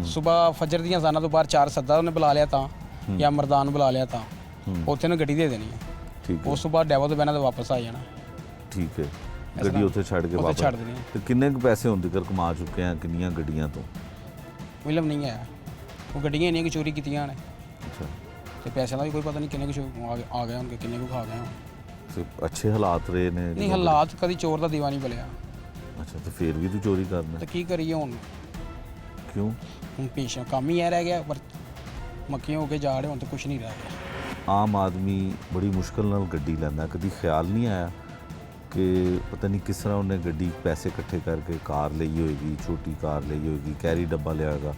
ਸਵੇਰ ਫਜਰ ਦੀਆਂ ਅਜ਼ਾਨਾਂ ਤੋਂ ਬਾਅਦ 4 ਸੱਦਾ ਉਹਨੇ ਬੁਲਾ ਲਿਆ ਤਾਂ ਜਾਂ ਮਰਦਾਨ ਨੂੰ ਬੁਲਾ ਲਿਆ ਤਾਂ ਉੱਥੇ ਨੂੰ ਗੱਡੀ ਦੇ ਦੇਣੀ ਹੈ। ਠੀਕ ਹੈ, ਉਸ ਤੋਂ ਬਾਅਦ ਡੈਵੋ ਤੋਂ ਬਹਿਣਾ ਤੇ ਵਾਪਸ ਆ ਜਾਣਾ। ਠੀਕ ਹੈ। ਇਸ ਗੱਡੀ ਤਰ੍ਹਾਂ ਉੱਥੇ ਛੱਡ ਕੇ ਉੱਥੇ ਵਾਪਸ? ਛੱਡ ਦੇਣੀ ਹੈ। ਤੇ ਕਿੰਨੇ ਕੁ ਪੈਸੇ ਹੁੰਦੇ ਕਰ ਕਮਾ ਚੁੱਕੇ ਆ ਕਿੰਨੀਆਂ ਗੱਡੀਆਂ ਤੋਂ? ਇਲਮ ਨਹੀਂ ਹੈ, ਉਹ ਗੱਡੀਆਂ ਇੰਨੀਆਂ ਕਿ ਚੋਰੀ ਕੀਤੀਆਂ ਨੇ ਅੱਛਾ, ਤੇ ਪੈਸਿਆਂ ਦਾ ਵੀ ਕੋਈ ਪਤਾ ਨਹੀਂ ਕਿੰਨੇ ਕੁ ਆ ਗਏ ਹੋਣਗੇ, ਕਿੰਨੇ ਕੁ ਖਾ ਗਏ ਹੋਣ। ਤੇ ਅੱਛੇ ਹਾਲਾਤ ਰਹੇ ਨੇ? ਨਹੀਂ, ਹਾਲਾਤ ਕਦੀ ਚੋਰ ਦਾ ਦੀਵਾ ਨਹੀਂ ਬਲਿਆ। ਅੱਛਾ, ਤੇ ਫਿਰ ਵੀ ਤੂੰ ਚੋਰੀ ਕਰਨਾ ਤੇ ਕੀ ਕਰੀਏ ਹੁਣ? ਕਿਉਂ? ਹੁਣ ਪੇਸ਼ਾ ਕੰਮ ਹੀ ਇਹ ਰਹਿ ਗਿਆ, ਪਰ ਮੱਖੀਆਂ ਹੋ ਕੇ ਜਾ ਰਹੇ ਹੁਣ ਤਾਂ ਕੁਝ ਨਹੀਂ ਰਹਿ ਗਿਆ। ਆਮ ਆਦਮੀ ਬੜੀ ਮੁਸ਼ਕਲ ਨਾਲ ਗੱਡੀ ਲੈਂਦਾ, ਕਦੀ ਖਿਆਲ ਨਹੀਂ ਆਇਆ ਕਿ ਪਤਾ ਨਹੀਂ ਕਿਸ ਤਰ੍ਹਾਂ ਉਹਨੇ ਗੱਡੀ ਪੈਸੇ ਇਕੱਠੇ ਕਰਕੇ ਕਾਰ ਲਈ ਹੋਏਗੀ, ਛੋਟੀ ਕਾਰ ਲਈ ਹੋਏਗੀ, ਕੈਰੀ ਡੱਬਾ ਲਿਆ ਹੋਏਗਾ,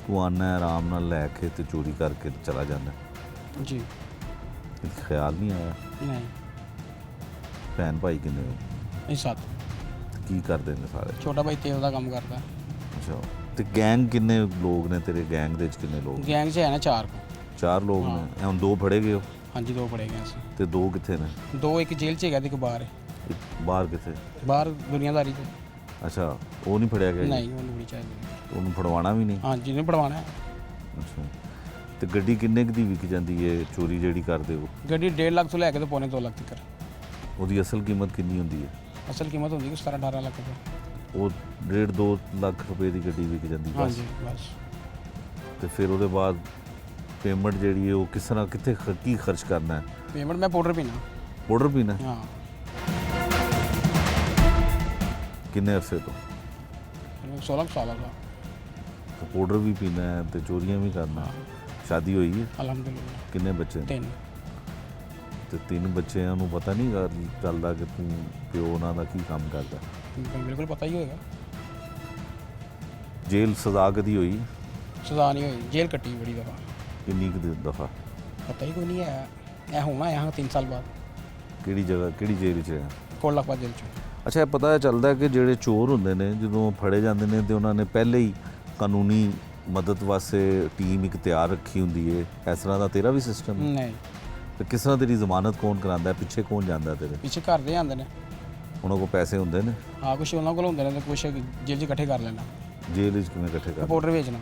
ਤੂੰ ਆਨਾ ਆਰਾਮ ਨਾਲ ਲੈ ਕੇ ਤੇ ਚੋਰੀ ਕਰਕੇ ਚਲਾ ਜਾਂਦਾ? ਜੀ। ख्याल नहीं आया? नहीं भैन भाई किन्ने हो? ਇਹ ਸੱਤ ਕੀ ਕਰਦੇ ਨੇ ਸਾਰੇ? ਛੋਟਾ ਭਾਈ ਤੇਲ ਦਾ ਕੰਮ ਕਰਦਾ। ਅੱਛਾ, ਤੇ ਗੈਂਗ ਕਿੰਨੇ ਲੋਕ ਨੇ ਤੇਰੇ ਗੈਂਗ ਦੇ ਵਿੱਚ? ਕਿੰਨੇ ਲੋਕ? ਗੈਂਗ 'ਚ ਹੈ ਨਾ 4 4 ਲੋਕ ਨੇ। ਇਹ ਹੁਣ 2 ਫੜੇ ਗਏ ਹੋ ਹਾਂਜੀ 2 ਫੜੇ ਗਏ ਅਸੀਂ। ਤੇ 2 ਕਿੱਥੇ ਨੇ? 2 ਇੱਕ ਜੇਲ੍ਹ 'ਚ ਹੈਗਾ ਤੇ ਇੱਕ ਬਾਹਰ ਹੈ। ਇੱਕ ਬਾਹਰ ਕਿੱਥੇ? ਬਾਹਰ ਦੁਨੀਆਦਾਰੀ 'ਚ ਅੱਛਾ, ਉਹ ਨਹੀਂ ਫੜਿਆ ਗਿਆ ਜੀ? ਨਹੀਂ ਉਹਨੂੰ ਨਹੀਂ ਚਾਹੀਦੀ। ਉਹਨੂੰ ਫੜਵਾਉਣਾ ਵੀ ਨਹੀਂ? ਹਾਂਜੀ ਨਹੀਂ ਪੜਵਾਉਣਾ ਹੈ। ਅੱਛਾ, ਤੇ ਗੱਡੀ ਕਿੰਨੇ ਕੁ ਦੀ ਵਿਕ ਜਾਂਦੀ ਹੈ ਚੋਰੀ ਜਿਹੜੀ ਕਰਦੇ ਹੋ? ਗੱਡੀ 1.5 ਲੱਖ ਤੋਂ ਲੈ ਕੇ ਤੇ ਪੌਣੇ 2 ਲੱਖ ਤੱਕ। ਉਹਦੀ ਅਸਲ ਕੀਮਤ ਕਿੰਨੀ ਹੁੰਦੀ ਹੈ? ਅਸਲ ਕੀਮਤ ਹੁੰਦੀ ਕਿ 17-18 ਲੱਖ ਰੁਪਏ। ਉਹ 1.5-2 ਲੱਖ ਰੁਪਏ ਦੀ ਗੱਡੀ ਵਿਕ ਜਾਂਦੀ ਬਸ? ਹਾਂਜੀ ਬਸ। ਤੇ ਫਿਰ ਉਹਦੇ ਬਾਅਦ ਪੇਮੈਂਟ ਜਿਹੜੀ ਹੈ ਉਹ ਕਿਸ ਤਰ੍ਹਾਂ, ਕਿੱਥੇ ਕੀ ਖਰਚ ਕਰਨਾ ਹੈ? ਪੇਮੈਂਟ ਮੈਂ ਪਾਊਡਰ ਪੀਣਾ। ਪਾਊਡਰ ਪੀਣਾ? ਹਾਂ। ਕਿੰਨੇ ਅਰਸੇ ਤੋਂ? 16 ਸਾਲ ਦਾ। तो पाउडर भी पीना है तो चोरियां भी करना। शादी हुई है? ਅਲਹਮਦੁਲਿਲਾ। किन्ने बच्चे? 3। तो 3 बच्चों ਨੂੰ ਪਤਾ ਨਹੀਂ ਚੱਲਦਾ ਕਿ ਤੂੰ ਪਿਓ ਉਹਨਾਂ ਦਾ ਕੀ ਕੰਮ ਕਰਦਾ? ਬਿਲਕੁਲ ਪਤਾ ਹੀ ਹੋਏਗਾ। ਜੇਲ੍ਹ ਸਜ਼ਾ ਕਦੀ ਹੋਈ? ਸਜ਼ਾ ਨਹੀਂ ਹੋਈ, ਜੇਲ੍ਹ ਕੱਟੀ ਬੜੀ ਦਫਾ। ਕਿੰਨੀ ਕੁ ਦਫਾ? ਪਤਾ ਹੀ ਕੋਈ ਨਹੀਂ ਹੈ। ਇਹ ਹੋਣਾ यहाँ 3 ਸਾਲ ਬਾਅਦ। ਕਿਹੜੀ ਜਗ੍ਹਾ, ਕਿਹੜੀ ਜੇਲ੍ਹ 'ਚ ਹੈ? ਕੋਟਲਾਖਪਤ ਜੇਲ੍ਹ 'ਚ। ਅੱਛਾ, ਇਹ ਪਤਾ ਚੱਲਦਾ ਕਿ ਜਿਹੜੇ ਚੋਰ ਹੁੰਦੇ ਨੇ ਜਦੋਂ ਫੜੇ ਜਾਂਦੇ ਨੇ ਤੇ ਉਹਨਾਂ ਨੇ ਪਹਿਲੇ ਹੀ ਕਾਨੂੰਨੀ ਮਦਦ ਵਾਸਤੇ ਟੀਮ ਇੱਕ ਤਿਆਰ ਰੱਖੀ ਹੁੰਦੀ ਹੈ। ਇਸ ਤਰ੍ਹਾਂ ਦਾ ਤੇਰਾ ਵੀ ਸਿਸਟਮ ਹੈ? ਨਹੀਂ। ਤੇ ਕਿਸ ਤਰ੍ਹਾਂ ਤੇਰੀ ਜ਼ਮਾਨਤ ਕੌਣ ਕਰਾਉਂਦਾ ਹੈ? ਪਿੱਛੇ ਕੌਣ ਜਾਂਦਾ ਤੇਰੇ? ਪਿੱਛੇ ਘਰ ਦੇ ਆਉਂਦੇ ਨੇ। ਉਹਨਾਂ ਕੋਲ ਪੈਸੇ ਹੁੰਦੇ ਨੇ? ਹਾਂ ਕੁਛ ਉਹਨਾਂ ਕੋਲ ਹੁੰਦੇ ਨੇ ਤੇ ਕੁਛ ਜੇਲ੍ਹ 'ਚ ਇਕੱਠੇ ਕਰ ਲੈਣਾ। ਜੇਲ੍ਹ 'ਚ ਕਿਵੇਂ ਇਕੱਠੇ ਕਰ? ਪਾਊਡਰ ਵੇਚਣਾ।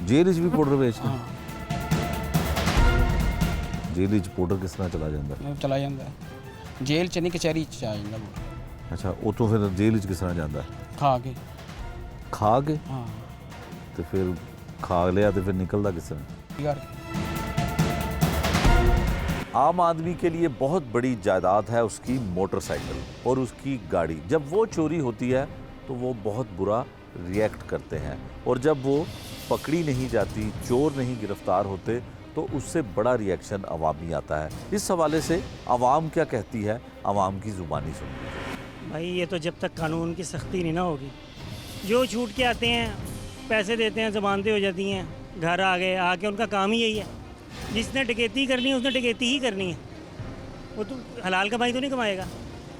ਜੇਲ੍ਹ 'ਚ ਵੀ ਪਾਊਡਰ ਵੇਚਣਾ? ਹਾਂ ਜੇਲ੍ਹ 'ਚ ਪਾਊਡਰ ਕਿਸ ਤਰ੍ਹਾਂ ਚਲਾ ਜਾਂਦਾ? ਉਹ ਚਲਾ ਜਾਂਦਾ ਹੈ। ਜੇਲ੍ਹ 'ਚ ਨਹੀਂ ਕਚਹਿਰੀ 'ਚ ਆ ਜਾਂਦਾ ਪਾਊਡਰ। ਅੱਛਾ, ਉਤੋਂ ਫਿਰ ਜੇਲ੍ਹ 'ਚ ਕਿਸ ਤਰ੍ਹਾਂ ਜਾਂਦਾ? ਖਾ ਕੇ। ਖਾ ਕੇ? ਹਾਂ ਤੇ ਫਿਰ ਖਾ ਲਿਆ ਤੇ ਫਿਰ निकलता किस तरह? यार आम आदमी के लिए बहुत बड़ी जायदाद है उसकी मोटरसाइकिल और उसकी गाड़ी। जब वो चोरी होती है तो वो बहुत बुरा रिएक्ट करते हैं और जब वो पकड़ी नहीं जाती, चोर नहीं गिरफ्तार होते तो उससे बड़ा रिएक्शन अवामी आता है। इस हवाले से अवाम क्या कहती है, अवाम की ज़ुबानी सुन लीजिए। भाई ये तो जब तक कानून की सख्ती नहीं ना होगी, जो छूट के आते हैं, पैसे देते हैं, ज़मानतें हो जाती हैं, घर आ गए, आके उनका काम ही यही है। जिसने डकैती करनी है उसने डकैती ही करनी है। वो तो हलाल कमाई तो नहीं कमाएगा।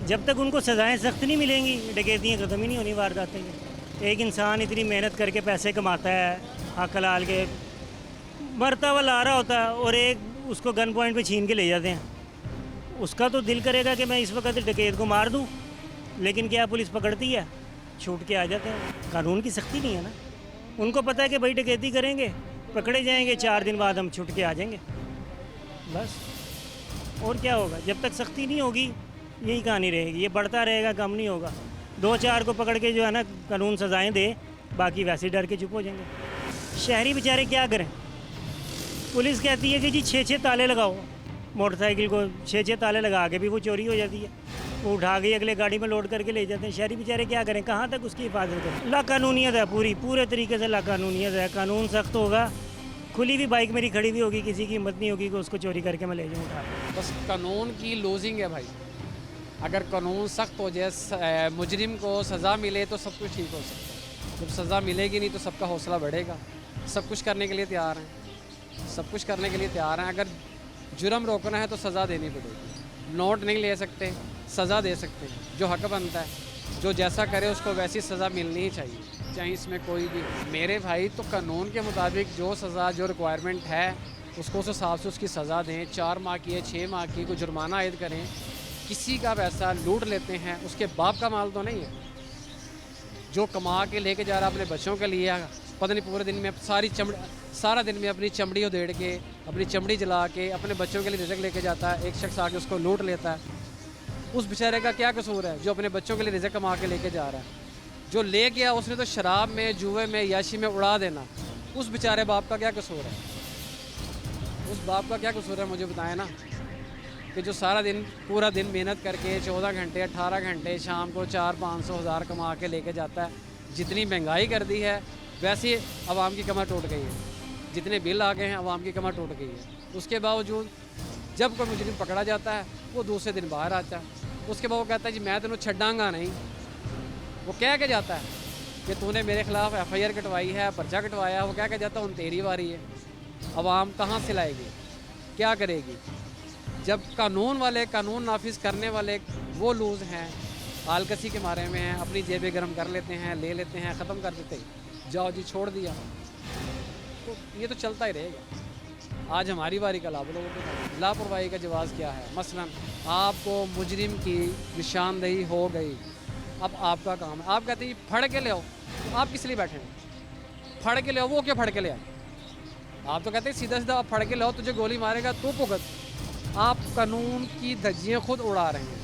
जब तक उनको सज़ाएं सख्त नहीं मिलेंगी, डकैतियाँ ख़त्म ही नहीं होनी, वारदातें की। एक इंसान इतनी मेहनत करके पैसे कमाता है, हक हलाल के, मरता हुआ ला रहा होता है और एक उसको गन पॉइंट पे छीन के ले जाते हैं। उसका तो दिल करेगा कि मैं इस वक्त डकैत को मार दूँ, लेकिन क्या पुलिस पकड़ती है? छूट के आ जाते हैं। कानून की सख्ती नहीं है ना। उनको पता है कि भाई डकैती करेंगे, पकड़े जाएंगे, 4 दिन बाद हम छूट के आ जाएंगे, बस। और क्या होगा? जब तक सख्ती नहीं होगी यही कहानी रहेगी, ये बढ़ता रहेगा, कम नहीं होगा। 2-4 को पकड़ के जो है ना कानून सजाएं दे, बाकी वैसे डर के चुप हो जाएंगे। शहरी बेचारे क्या करें? पुलिस कहती है कि जी 6-6 ताले लगाओ मोटरसाइकिल को, 6-6 ताले लगा के भी वो चोरी हो जाती है। वो उठा के अगले गाड़ी में लोड करके ले जाते हैं। शहरी बेचारे क्या करें? कहाँ तक उसकी हिफाजत करें? लाकानूनीयत है पूरे तरीके से लाकानूनीयत है। कानून सख्त होगा, खुली हुई बाइक मेरी खड़ी हुई होगी, किसी की हिम्मत नहीं होगी कि उसको चोरी करके मैं ले जाऊँ उठा के। बस कानून की लूजिंग है भाई। अगर कानून सख्त हो जाए, मुजरिम को सज़ा मिले तो सब कुछ ठीक हो सकता है। जब सज़ा मिलेगी नहीं तो सबका हौसला बढ़ेगा। सब कुछ करने के लिए तैयार हैं, सब कुछ करने के लिए तैयार हैं। अगर जुर्म रोकना है तो सज़ा देनी पड़ेगी। नोट नहीं ले सकते, सज़ा दे सकते हैं। जो हक बनता है, जो जैसा करे उसको वैसी सज़ा मिलनी ही चाहिए, चाहे इसमें कोई भी। मेरे भाई तो कानून के मुताबिक जो सज़ा, जो रिक्वायरमेंट है उसको उस हिसाब से उसकी सज़ा दें। 4 माह की है, 6 माह की, कोई जुर्माना आयद करें। किसी का पैसा लूट लेते हैं, उसके बाप का माल तो नहीं है। जो कमा के लेके जा रहा अपने बच्चों के लिए, पता नहीं पूरे दिन में सारा दिन में अपनी चमड़ी उधेड़ के, अपनी चमड़ी जला के अपने बच्चों के लिए रिज़्क लेके जाता है। एक शख्स आके उसको लूट लेता है। उस बेचारे का क्या कसूर है जो अपने बच्चों के लिए रिज़्क कमा के लेके जा रहा है? जो ले गया उसने तो शराब में, जुए में, याशी में उड़ा देना। उस बेचारे बाप का क्या कसूर है? उस बाप का क्या कसूर है मुझे बताएं ना, कि जो सारा दिन पूरा दिन मेहनत करके 14 घंटे 18 घंटे शाम को 400-500 कमा के लेके जाता है। जितनी महंगाई कर दी है वैसे आवाम की कमर टूट गई है। जितने बिल आ गए हैं आवाम की कमर टूट गई है। उसके बावजूद जब कोई मुजरिम पकड़ा जाता है वो दूसरे दिन बाहर आता है। उसके बाद वो कहता है जी मैं तेनों छड्डांगा नहीं। वो कह के जाता है कि तूने मेरे खिलाफ FIR कटवाई है, पर्चा कटवाया। वो कह के जाता है उन तेरी बारी है। आवाम कहाँ से लाएगी, क्या करेगी? जब कानून वाले, कानून नाफिज करने वाले वो लूज हैं, आलकसी के मारे में हैं, अपनी जेबें गर्म कर लेते हैं, ले लेते हैं, ख़त्म कर देते हैं, जाओ जी छोड़ दिया, तो ये तो चलता ही रहेगा। आज हमारी बारी का आप लोगों को लापरवाही का जवाब क्या है? मसलन आपको मुजरिम की निशानदेही हो गई, अब आपका काम है, आप कहते हैं फड़ के ले आओ, तो आप किस लिए बैठे हैं? फड़ के ले आओ, वो क्यों फड़ के ले आए? आप तो कहते हैं सीधा सीधा आप फड़ के ले आओ, तुझे गोली मारेगा तो भुगत। आप कानून की धज्जियाँ खुद उड़ा रहे हैं।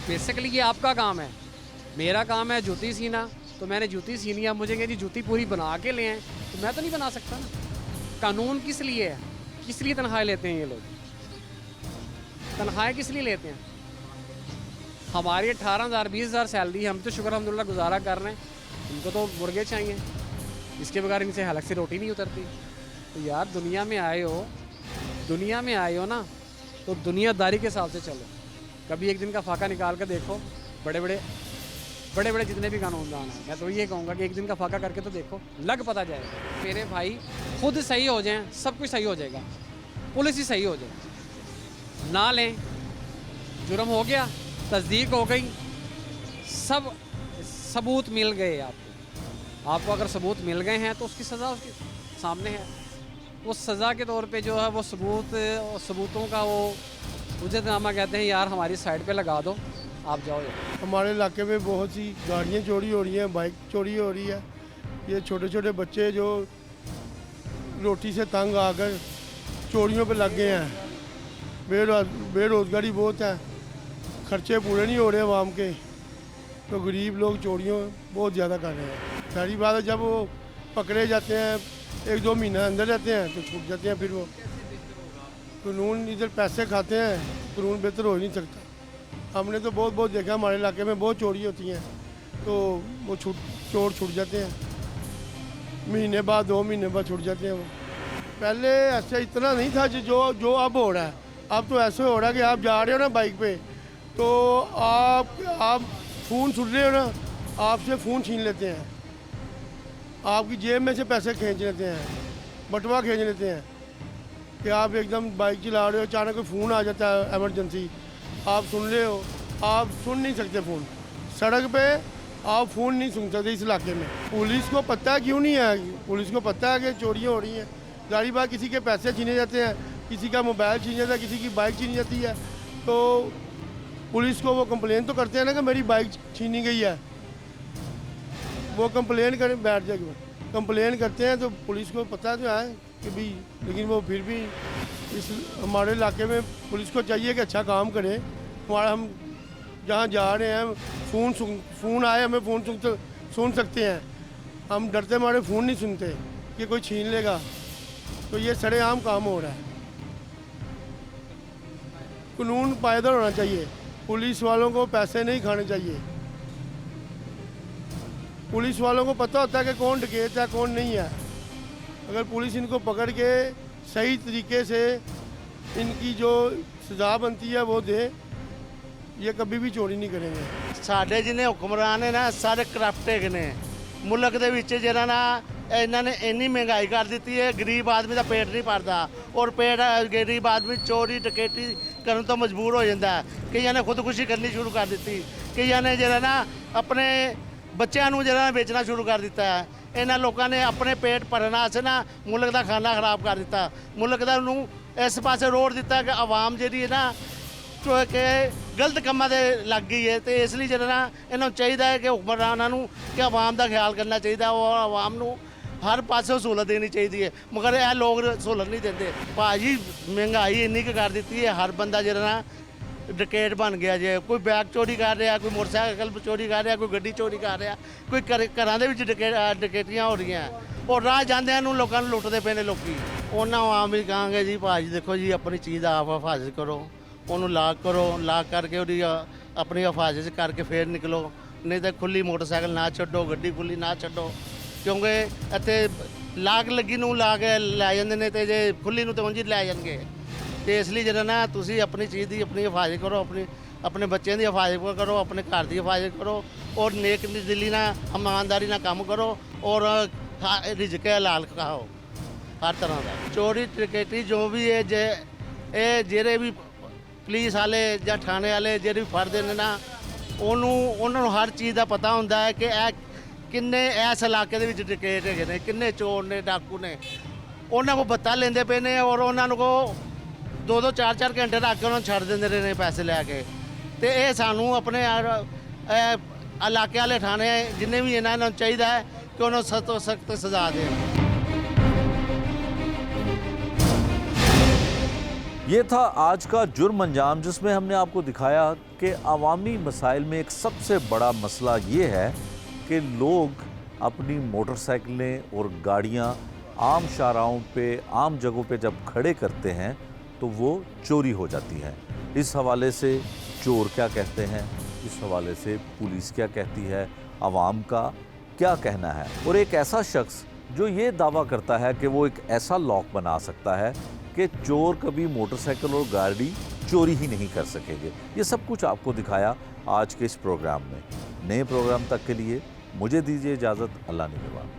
बेसिकली ये आपका काम है, मेरा काम है जूती सीना, तो मैंने जूती सीनी है, मुझे जी जूती पूरी बना के ले आए, तो मैं तो नहीं बना सकता ना। कानून किस लिए है? किस लिए तनख्वाहें लेते हैं ये लोग? तनख्वाहें किस लिए लेते हैं? हमारी 18,000 20,000 सैलरी, हम तो शुक्र अल्हम्दुलिल्लाह गुजारा कर रहे हैं, इनको तो मुर्गे चाहिए, इसके बगैर इनसे हलक से रोटी नहीं उतरती। तो यार दुनिया में आए हो ना, तो दुनियादारी के हिसाब से चलो। कभी एक दिन का फाका निकाल कर देखो, बड़े बड़े जितने भी कानूनदान हैं, मैं तो ये कहूँगा कि एक दिन का फाका करके तो देखो, लग पता जाएगा। मेरे भाई खुद सही हो जाएं, सब कुछ सही हो जाएगा, पुलिस ही सही हो जाए। ना लें, जुर्म हो गया, तस्दीक हो गई, सब सबूत मिल गए आपको अगर सबूत मिल गए हैं तो उसकी सज़ा उसके सामने है। उस सज़ा के तौर पे जो है वो सबूतों का वो उजरतनामा कहते हैं, यार हमारी साइड पे लगा दो, आप जाओ यार। हमारे इलाके में बहुत सी गाड़ियाँ चोरी हो रही हैं, बाइक चोरी हो रही है। ये छोटे छोटे बच्चे जो रोटी से तंग आकर चोरियों पे लग गए हैं। बेरोज़गारी बहुत है, खर्चे पूरे नहीं हो रहे आवाम के, तो गरीब लोग चोरियों बहुत ज़्यादा कर रहे हैं। सारी बात है, जब वो पकड़े जाते हैं 1-2 महीना अंदर रहते हैं तो छूट जाते हैं। फिर वो कानून इधर पैसे खाते हैं, कानून बेहतर हो ही नहीं सकता। हमने तो बहुत देखा, हमारे इलाके में बहुत चोरी होती हैं, तो वो चोर छूट जाते हैं, महीने बाद 2 महीने बाद छूट जाते हैं वो। पहले ऐसा इतना नहीं था जो अब हो रहा है। अब तो ऐसे हो रहा है कि आप जा रहे हो ना बाइक पे, तो आप फ़ोन सुन रहे हो ना, आपसे फ़ोन छीन लेते हैं, आपकी जेब में से पैसे खींच लेते हैं, बटुआ खींच लेते हैं कि आप एकदम बाइक चला रहे हो, अचानक कोई फ़ोन आ जाता है एमरजेंसी, आप सुन रहे हो, आप सुन नहीं सकते फ़ोन। सड़क पे आप फ़ोन नहीं सुन सकते इस इलाके में। पुलिस को पता है क्यों नहीं है? पुलिस को पता है कि चोरियाँ हो रही हैं। गाड़ी बार किसी के पैसे छीने जाते हैं, किसी का मोबाइल छीन जाता है, किसी की बाइक छीनी जाती है, तो पुलिस को वो कंप्लेन तो करते हैं ना कि मेरी बाइक छीनी गई है। वो कंप्लेन करें, बैठ जाएगी, कंप्लेन करते हैं तो पुलिस को पता तो है कि भी, लेकिन वो फिर भी इस हमारे इलाके में पुलिस को चाहिए कि अच्छा काम करें। हमारा हम जहाँ जा रहे हैं फ़ोन आए, हमें फ़ोन सुन सकते हैं, हम डरते हमारे फ़ोन नहीं सुनते कि कोई छीन लेगा। तो ये सरेआम काम हो रहा है। कानून पायदर होना चाहिए, पुलिस वालों को पैसे नहीं खाने चाहिए। पुलिस वालों को पता होता है कि कौन डकैत है कौन नहीं है। अगर पुलिस इनको पकड़ के सही तरीके से इनकी जो सज़ा बनती है वो दे, ये कभी भी चोरी नहीं करेंगे। ਸਾਡੇ ਜਿਹਨੇ ਹੁਕਮਰਾਨ ਨੇ ਨਾ ਸਾਰੇ ਕਰਪਟ ਹੈਗੇ ਨੇ। ਮੁਲਕ ਦੇ ਵਿੱਚ ਜਿਹੜਾ ਨਾ ਇਹਨਾਂ ਨੇ ਇੰਨੀ ਮਹਿੰਗਾਈ ਕਰ ਦਿੱਤੀ ਹੈ, ਗਰੀਬ ਆਦਮੀ ਦਾ ਪੇਟ ਨਹੀਂ ਭਰਦਾ, ਔਰ ਗਰੀਬ ਆਦਮੀ ਚੋਰੀ ਡਕੈਤੀ ਕਰਨ ਤੋਂ ਮਜਬੂਰ ਹੋ ਜਾਂਦਾ ਹੈ। ਕਈਆਂ ਨੇ ਖੁਦਕੁਸ਼ੀ ਕਰਨੀ ਸ਼ੁਰੂ ਕਰ ਦਿੱਤੀ, ਕਈਆਂ ਨੇ ਜਿਹੜਾ ਨਾ ਆਪਣੇ ਬੱਚਿਆਂ ਨੂੰ ਜਿਹੜਾ ਵੇਚਣਾ ਸ਼ੁਰੂ ਕਰ ਦਿੱਤਾ ਹੈ। ਇਹਨਾਂ ਲੋਕਾਂ ਨੇ ਆਪਣੇ ਪੇਟ ਭਰਨ ਵਾਸਤੇ ਨਾ ਮੁਲਕ ਦਾ ਖਾਨਾ ਖਰਾਬ ਕਰ ਦਿੱਤਾ, ਮੁਲਕ ਦਾ ਨੂੰ ਇਸ ਪਾਸੇ ਰੋੜ ਦਿੱਤਾ ਕਿ ਆਵਾਮ ਜਿਹੜੀ ਹੈ ਨਾ ਕਿ ਗਲਤ ਕੰਮਾਂ ਦੇ ਲੱਗ ਗਈ ਹੈ। ਤੇ ਇਸ ਲਈ ਜਿਹੜਾ ਨਾ ਇਹਨਾਂ ਨੂੰ ਚਾਹੀਦਾ ਹੈ ਕਿ ਹੁਕਮਰਾਨਾਂ ਨੂੰ ਕਿ ਆਵਾਮ ਦਾ ਖਿਆਲ ਕਰਨਾ ਚਾਹੀਦਾ ਔਰ ਆਵਾਮ ਨੂੰ ਹਰ ਪਾਸੇ ਸਹੂਲਤ ਦੇਣੀ ਚਾਹੀਦੀ ਹੈ, ਮਗਰ ਇਹ ਲੋਕ ਸਹੂਲਤ ਨਹੀਂ ਦਿੰਦੇ। ਭਾਜੀ ਮਹਿੰਗਾਈ ਇੰਨੀ ਕੁ ਕਰ ਦਿੱਤੀ ਹੈ, ਹਰ ਬੰਦਾ ਜਿਹੜਾ ਨਾ ਡਕੈਤ ਬਣ ਗਿਆ ਜੇ। ਕੋਈ ਬੈਗ ਚੋਰੀ ਕਰ ਰਿਹਾ, ਕੋਈ ਮੋਟਰਸਾਈਕਲ ਚੋਰੀ ਕਰ ਰਿਹਾ, ਕੋਈ ਗੱਡੀ ਚੋਰੀ ਕਰ ਰਿਹਾ, ਕੋਈ ਘਰਾਂ ਦੇ ਵਿੱਚ ਡਕੈਤੀਆਂ ਹੋ ਰਹੀਆਂ, ਔਰ ਰਾਹ ਜਾਂਦਿਆਂ ਨੂੰ ਲੋਕਾਂ ਨੂੰ ਲੁੱਟਦੇ ਪਏ ਨੇ ਲੋਕੀ। ਉਹਨਾਂ ਆਮ ਵੀ ਕਹਾਂਗੇ ਜੀ ਭਾਜੀ ਦੇਖੋ ਜੀ ਆਪਣੀ ਚੀਜ਼ ਦਾ ਆਪ ਹਿਫਾਜ਼ਤ ਕਰੋ, ਉਹਨੂੰ ਲਾਕ ਕਰੋ, ਲਾਕ ਕਰਕੇ ਉਹਦੀ ਆਪਣੀ ਹਿਫਾਜ਼ਤ ਕਰਕੇ ਫੇਰ ਨਿਕਲੋ, ਨਹੀਂ ਤਾਂ ਖੁੱਲੀ ਮੋਟਰਸਾਈਕਲ ਨਾ ਛੱਡੋ, ਗੱਡੀ ਖੁੱਲੀ ਨਾ ਛੱਡੋ, ਕਿਉਂਕਿ ਇੱਥੇ ਲਾਕ ਲੱਗੀ ਨੂੰ ਲਾ ਕੇ ਲੈ ਜਾਂਦੇ ਨੇ ਤੇ ਜੇ ਖੁੱਲੀ ਨੂੰ ਤਾਂ ਉਂਝ ਹੀ ਲੈ ਜਾਣਗੇ। ਤੇ ਇਸ ਲਈ ਜਿਹੜਾ ਨਾ ਤੁਸੀਂ ਆਪਣੀ ਚੀਜ਼ ਦੀ ਆਪਣੀ ਹਿਫਾਜ਼ਤ ਕਰੋ, ਆਪਣੇ ਬੱਚਿਆਂ ਦੀ ਹਿਫਾਜ਼ਤ ਕਰੋ, ਆਪਣੇ ਘਰ ਦੀ ਹਿਫਾਜ਼ਤ ਕਰੋ, ਔਰ ਨੇਕ ਦਿਲੀ ਨਾਲ ਇਮਾਨਦਾਰੀ ਨਾਲ ਕੰਮ ਕਰੋ, ਔਰ ਰਿਜ਼ਕ ਹਲਾਲ ਖਾਓ ਹਰ ਤਰ੍ਹਾਂ ਦਾ। ਚੋਰੀ ਡਕੈਤੀ ਜੋ ਵੀ ਹੈ, ਜੇ ਇਹ ਜਿਹੜੇ ਵੀ ਪੁਲਿਸ ਵਾਲੇ ਜਾਂ ਥਾਣੇ ਵਾਲੇ ਜਿਹੜੇ ਵੀ ਫੜਦੇ ਨੇ ਨਾ ਉਹਨਾਂ ਨੂੰ ਹਰ ਚੀਜ਼ ਦਾ ਪਤਾ ਹੁੰਦਾ ਹੈ ਕਿ ਇਹ ਕਿੰਨੇ ਇਸ ਇਲਾਕੇ ਦੇ ਵਿੱਚ ਡਕੈਤ ਹੈਗੇ ਨੇ, ਕਿੰਨੇ ਚੋਰ ਨੇ, ਡਾਕੂ ਨੇ। ਉਹਨਾਂ ਕੋਲ ਬੱਤਾ ਲੈਂਦੇ ਪਏ ਨੇ ਔਰ ਉਹਨਾਂ ਨੂੰ ਕੋ 2-2 4-4 ਘੰਟੇ ਰੱਖ ਕੇ ਉਹਨਾਂ ਨੂੰ ਛੱਡ ਦਿੰਦੇ ਰਹੇ ਨੇ ਪੈਸੇ ਲੈ ਕੇ। ਤੇ ਇਹ ਸਾਨੂੰ ਆਪਣੇ ਇਲਾਕੇ ਵਾਲੇ ਥਾਣੇ ਜਿੰਨੇ ਵੀ ਇਹਨਾਂ ਨੂੰ ਚਾਹੀਦਾ ਹੈ कि उन्होंने सख्त ਤੋਂ सख्त सजा दें। ये था आज का जुर्म अंजाम, जिसमें हमने आपको दिखाया कि अवामी मसाइल में एक सबसे बड़ा मसला ये है कि लोग अपनी मोटरसाइकिलें और गाड़ियाँ आम शाहराहों पे, आम जगहों पे जब खड़े करते हैं तो वो चोरी हो जाती है। इस हवाले से चोर क्या कहते हैं, इस हवाले से पुलिस क्या कहती है, आवाम का क्या कहना है। और एक ऐसा शख्स जो ये दावा करता है कि वो एक ऐसा लॉक बना सकता है कि चोर कभी मोटरसाइकिल और गाड़ी चोरी ही नहीं कर सकेंगे। ये सब कुछ आपको दिखाया आज के इस प्रोग्राम में। नए प्रोग्राम तक के लिए मुझे दीजिए इजाज़त। अल्लाह निगहबान।